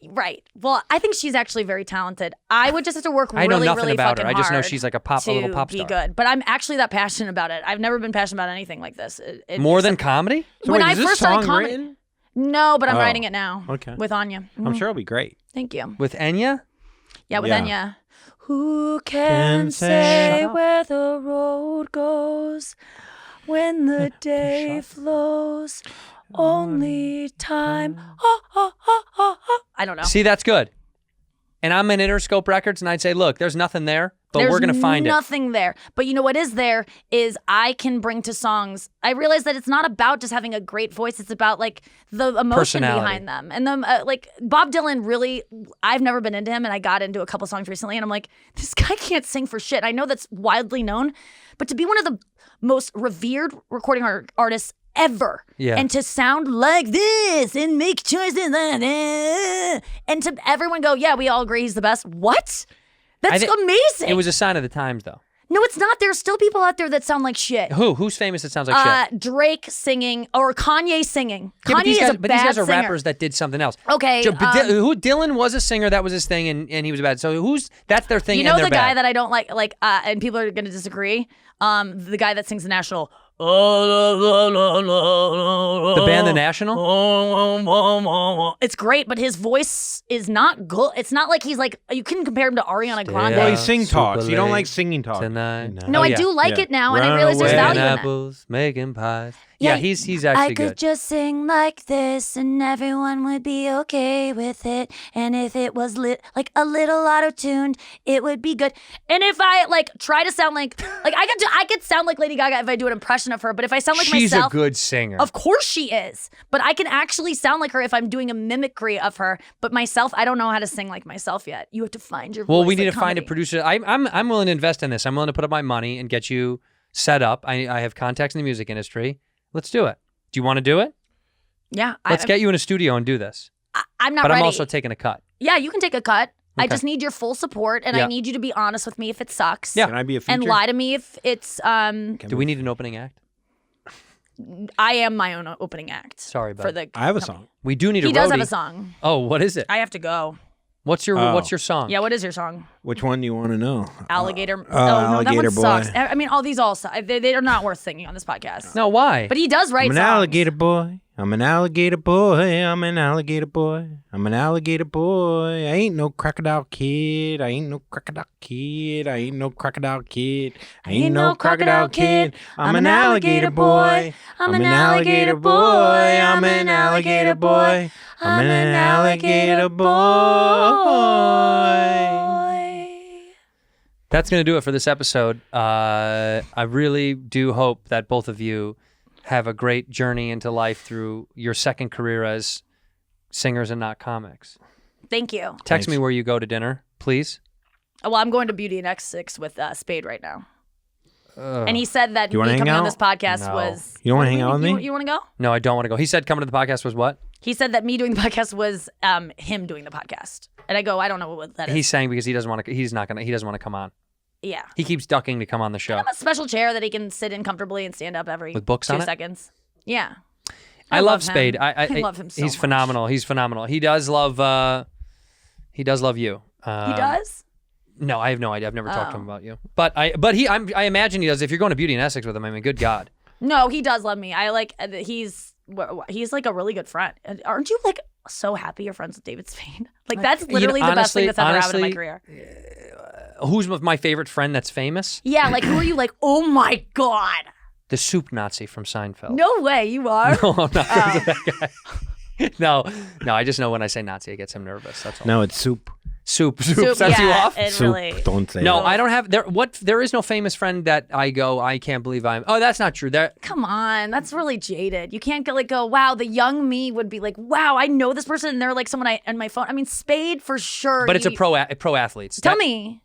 Right. Well, I think she's actually very talented. I would just have to work I know really, nothing really about her. fucking I just know hard she's like a little pop to star. be good. But I'm actually that passionate about it. I've never been passionate about anything like this. More than comedy? So when wait, I is this first started song comedy. written? No, but I'm Oh, writing it now. okay. With Anya. I'm sure it'll be great. Thank you. With Enya? Yeah, with Yeah. Anya. Who can say where the road goes when the day flows? Only time. I don't know. See, that's good. And I'm in Interscope Records, and I'd say, look, there's nothing there, but we're going to find it. There's nothing there. But you know what is there is I can bring to songs. I realize that it's not about just having a great voice. It's about like the emotion Personality. behind them. And then like Bob Dylan really, I've never been into him, and I got into a couple songs recently, and I'm like, this guy can't sing for shit. I know that's widely known, but to be one of the most revered recording artists ever, Yeah. and to sound like this and make choices like that, and to everyone go, yeah, we all agree he's the best. What? That's amazing. It was a sign of the times, though. No, it's not. There's still people out there that sound like shit. Who's famous that sounds like shit? Drake singing or Kanye singing. Yeah, Kanye is a but these guys are singer. rappers that did something else. Okay, Dylan was a singer, that was his thing, and he was bad. So that's their thing, You know and they're the guy bad. that I don't like, and people are going to disagree. The guy that sings the National. The band The National? It's great, but his voice is not good. It's not like he's like, you couldn't compare him to Ariana Grande. Well, he sing talks. Super You don't late like singing talks. tonight. No, Oh, I yeah. do like Yeah. it now, and I Run realize there's away. value in it. apples, making pies. Yeah, he's I actually could good. just sing like this and everyone would be okay with it. And if it was like a little auto-tuned, it would be good. And if I like try to sound like I could sound like Lady Gaga if I do an impression of her, but if I sound like She's myself, a good singer. of course she is. But I can actually sound like her if I'm doing a mimicry of her. But myself, I don't know how to sing like myself yet. You have to find your voice. Well, we need like to find a comedy. producer. I'm willing to invest in this. I'm willing to put up my money and get you set up. I have contacts in the music industry. Let's do it. Do you want to do it? Yeah. Let's get you in a studio and do this. I'm not But ready. I'm also taking a cut. Yeah, you can take a cut. I Okay. just need your full support, and Yeah. I need you to be honest with me if it sucks. Yeah. Can I be a feature? And lie to me if it's Do we need an opening act? I am my own opening act. Sorry, bud. for the I have a song. We do need a He roadie. does have a song. Oh, what is it? I have to go. What's your Oh. What's your song? Yeah, what is your song? Which one do you want to know? Alligator. no, Alligator that Boy. one sucks. I mean, all these all suck. They are not worth singing on this podcast. No, why? But he does write I'm an songs. alligator boy. I'm an alligator boy. I'm an alligator boy. I'm an alligator boy. I ain't no crocodile kid. I ain't no crocodile kid. I ain't no crocodile kid. I ain't no crocodile kid. I'm an alligator boy. I'm an alligator boy. I'm an alligator boy. I'm an alligator boy. That's going to do it for this episode. I really do hope that both of you have a great journey into life through your second career as singers and not comics. Thank you. Text me where you go to dinner, please. Well, I'm going to Beauty and X6 with Spade right now. And he said that You me wanna hang coming on out? this podcast No. was... You don't want to hang out with me? You want to go? No, I don't want to go. He said coming to the podcast was what? He said that me doing the podcast was him doing the podcast. And I go, I don't know what that is. He's saying because he doesn't want to. He doesn't want to come on. Yeah. He keeps ducking to come on the show. I have a special chair that he can sit in comfortably and stand up every With books 2 on it? seconds. Yeah. I love him. Spade. I love him so He's much. phenomenal. He's phenomenal. He does love. He does love you. He does? No, I have no idea. I've never talked to him Oh. about you. But I imagine he does. If you're going to Beauty and Essex with him, I mean, good God. No, he does love me. I like, he's like a really good friend. And aren't you like so happy you're friends with David Spade? Like that's literally the best thing that's ever happened in my career. Who's my favorite friend that's famous? Yeah, like who are you like, oh my God. The soup Nazi from Seinfeld. No way, you are? No, I'm not that guy. No, I just know when I say Nazi, it gets him nervous. That's all. No, it's soup. Soup sets you yeah, off? It Soup. really... Don't say No, that. I don't have there is no famous friend that I go, I can't believe I'm. Oh, that's not true. Come on, that's really jaded. You can't go, wow, the young me would be like, wow, I know this person and they're like someone on my phone. I mean, Spade for sure. But it's a pro athletes. Tell me.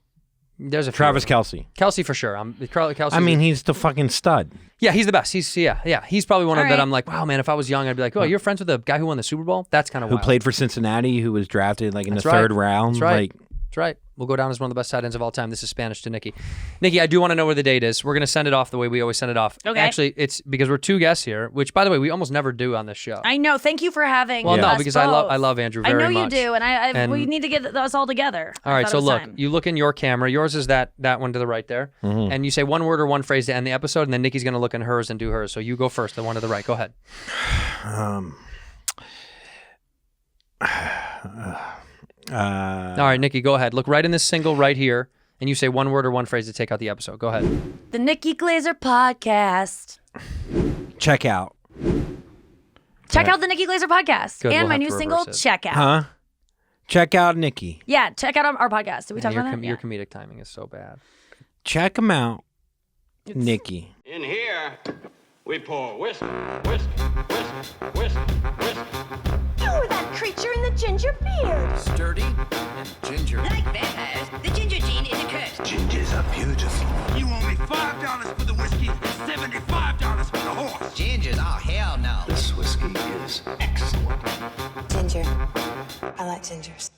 There's a few. Travis Kelce. Kelsey for sure. Kelsey. I mean, he's the fucking stud. Yeah, he's the best. He's probably one of All that right. I'm like, wow, man, if I was young, I'd be like, oh, you're friends with the guy who won the Super Bowl? That's kind of Who wild. played for Cincinnati, who was drafted like in That's the right. third round. That's right. Like, That's right. We'll go down as one of the best tight ends of all time. This is Spanish to Nikki. Nikki, I do want to know where the date is. We're going to send it off the way we always send it off. Okay. Actually, it's because we're 2 guests here, which, by the way, we almost never do on this show. I know. Thank you for having Well, no, us because both. I love Andrew very I know much. you do, and And- we need to get us all together. All I right, thought so it was look, time. you look in your camera. Yours is that one to the right there. And you say one word or one phrase to end the episode, and then Nikki's going to look in hers and do hers. So you go first, the one to the right. Go ahead. All right, Nikki, go ahead. Look right in this single right here, and you say one word or one phrase to take out the episode. Go ahead. The Nikki Glaser podcast. check out. Check out the Nikki Glaser podcast Good, and we'll my have new to single. reverse it. Check out. Huh? Check out Nikki. Yeah, check out our podcast. Did we talk your, about that? your Yeah. comedic timing is so bad. Check him out, Nikki. In here, we pour whisk, whisk, whisk, whisk, whisk. You were that creature in the ginger beard. Sturdy and ginger. Like vampires, the ginger gene is a curse. Gingers are beautiful. You owe me $5 for the whiskey and $75 for the horse. Gingers? Oh, hell no. This whiskey is excellent. Ginger. I like gingers.